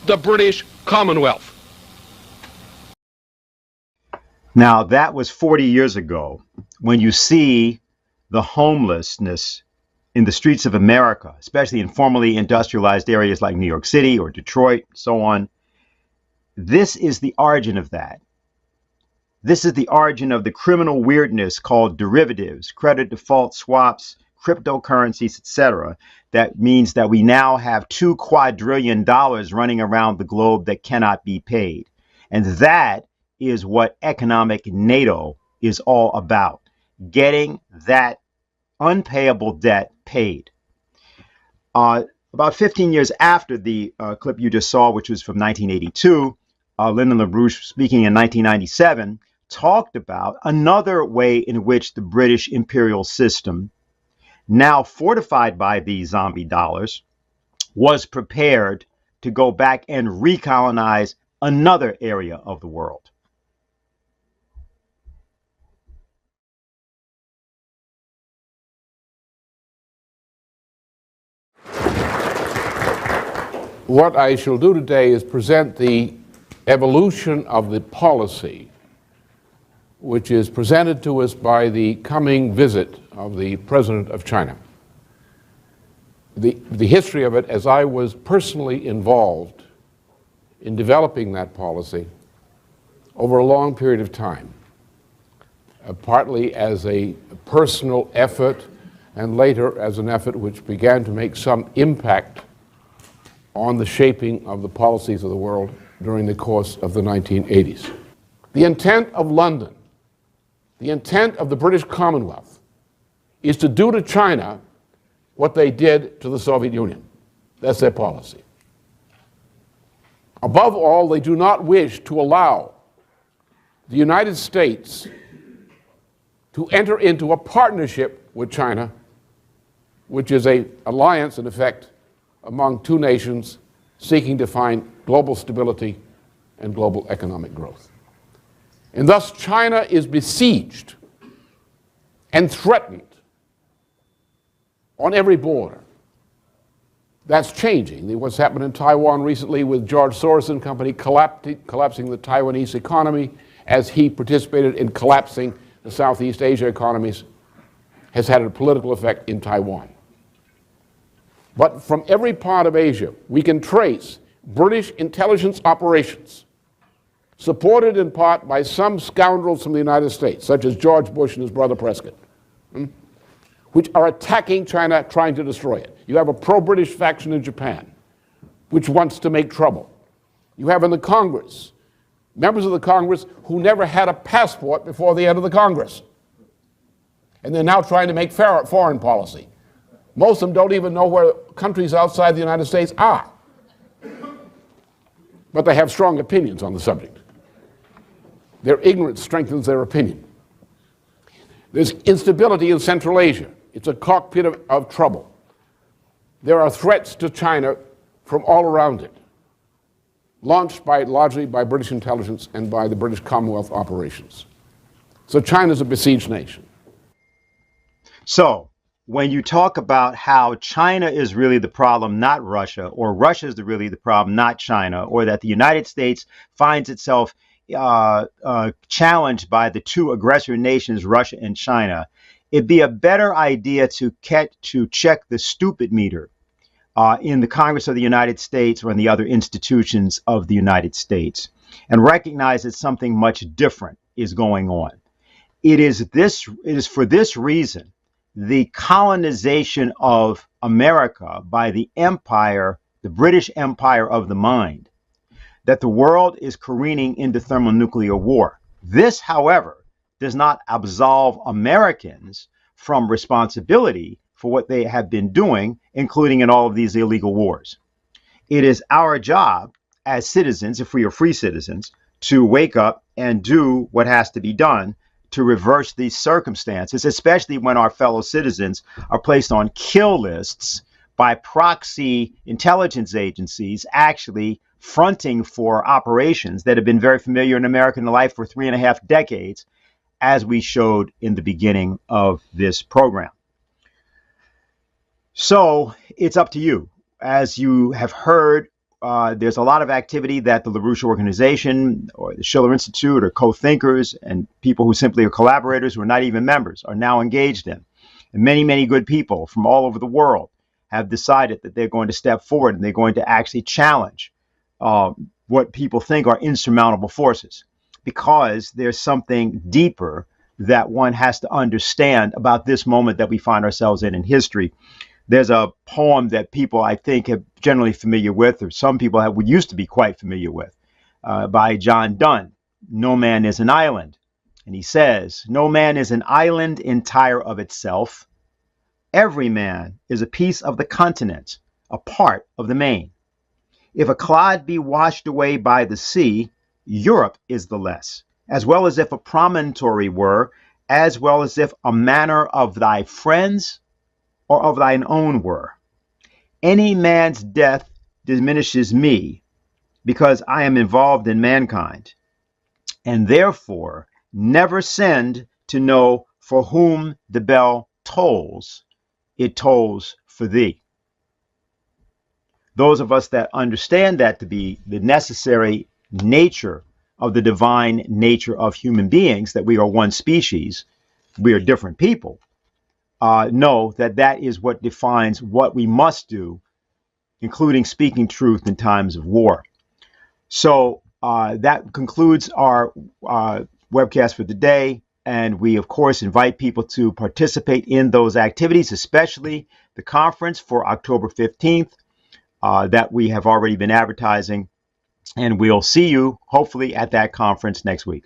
the British Commonwealth. Now, that was 40 years ago. When you see the homelessness in the streets of America, especially in formerly industrialized areas like New York City or Detroit, so on, this is the origin of that. This is the origin of the criminal weirdness called derivatives, credit default swaps, cryptocurrencies, etc. That means that we now have $2 quadrillion running around the globe that cannot be paid. And that is what economic NATO is all about, getting that unpayable debt paid. About 15 years after the clip you just saw, which was from 1982, Lyndon LaRouche, speaking in 1997, talked about another way in which the British imperial system, now fortified by these zombie dollars, was prepared to go back and recolonize another area of the world. What I shall do today is present the evolution of the policy which is presented to us by the coming visit of the President of China. The history of it, as I was personally involved in developing that policy over a long period of time, partly as a personal effort and later as an effort which began to make some impact on the shaping of the policies of the world during the course of the 1980s. The intent of London, the intent of the British Commonwealth, is to do to China what they did to the Soviet Union. That's their policy. Above all, they do not wish to allow the United States to enter into a partnership with China, which is an alliance, in effect, among two nations seeking to find global stability and global economic growth. And thus China is besieged and threatened on every border. That's changing. What's happened in Taiwan recently with George Soros and company collapsing the Taiwanese economy as he participated in collapsing the Southeast Asia economies has had a political effect in Taiwan. But from every part of Asia, we can trace British intelligence operations, supported in part by some scoundrels from the United States, such as George Bush and his brother Prescott, which are attacking China, trying to destroy it. You have a pro-British faction in Japan, which wants to make trouble. You have in the Congress, members of the Congress who never had a passport before the end of the Congress. And they're now trying to make foreign policy. Most of them don't even know where countries outside the United States are. But they have strong opinions on the subject. Their ignorance strengthens their opinion. There's instability in Central Asia. It's a cockpit of trouble. There are threats to China from all around it. launched largely by British intelligence and by the British Commonwealth operations. So China's a besieged nation. So when you talk about how China is really the problem, not Russia, or Russia is really the problem, not China, or that the United States finds itself challenged by the two aggressor nations, Russia and China, it'd be a better idea to check the stupid meter in the Congress of the United States or in the other institutions of the United States and recognize that something much different is going on. It is for this reason the colonization of America by the empire, the British Empire of the mind, that the world is careening into thermonuclear war. This, however, does not absolve Americans from responsibility for what they have been doing, including in all of these illegal wars. It is our job as citizens, if we are free citizens, to wake up and do what has to be done to reverse these circumstances, especially when our fellow citizens are placed on kill lists by proxy intelligence agencies actually fronting for operations that have been very familiar in American life for 3.5 decades, as we showed in the beginning of this program. So it's up to you. As you have heard, there's a lot of activity that the LaRouche organization or the Schiller Institute or co-thinkers and people who simply are collaborators who are not even members are now engaged in. And many, many good people from all over the world have decided that they're going to step forward and they're going to actually challenge what people think are insurmountable forces, because there's something deeper that one has to understand about this moment that we find ourselves in history. There's a poem that people, I think, are generally familiar with, or some people used to be quite familiar with, by John Donne, No Man is an Island. And he says, no man is an island entire of itself. Every man is a piece of the continent, a part of the main. If a clod be washed away by the sea, Europe is the less, as well as if a promontory were, as well as if a manor of thy friends or of thine own were. Any man's death diminishes me, because I am involved in mankind, and therefore never send to know for whom the bell tolls. It tolls for thee. Those of us that understand that to be the necessary nature of the divine nature of human beings, that we are one species, we are different people, know that that is what defines what we must do, including speaking truth in times of war. So that concludes our webcast for today. And we, of course, invite people to participate in those activities, especially the conference for October 15th that we have already been advertising. And we'll see you, hopefully, at that conference next week.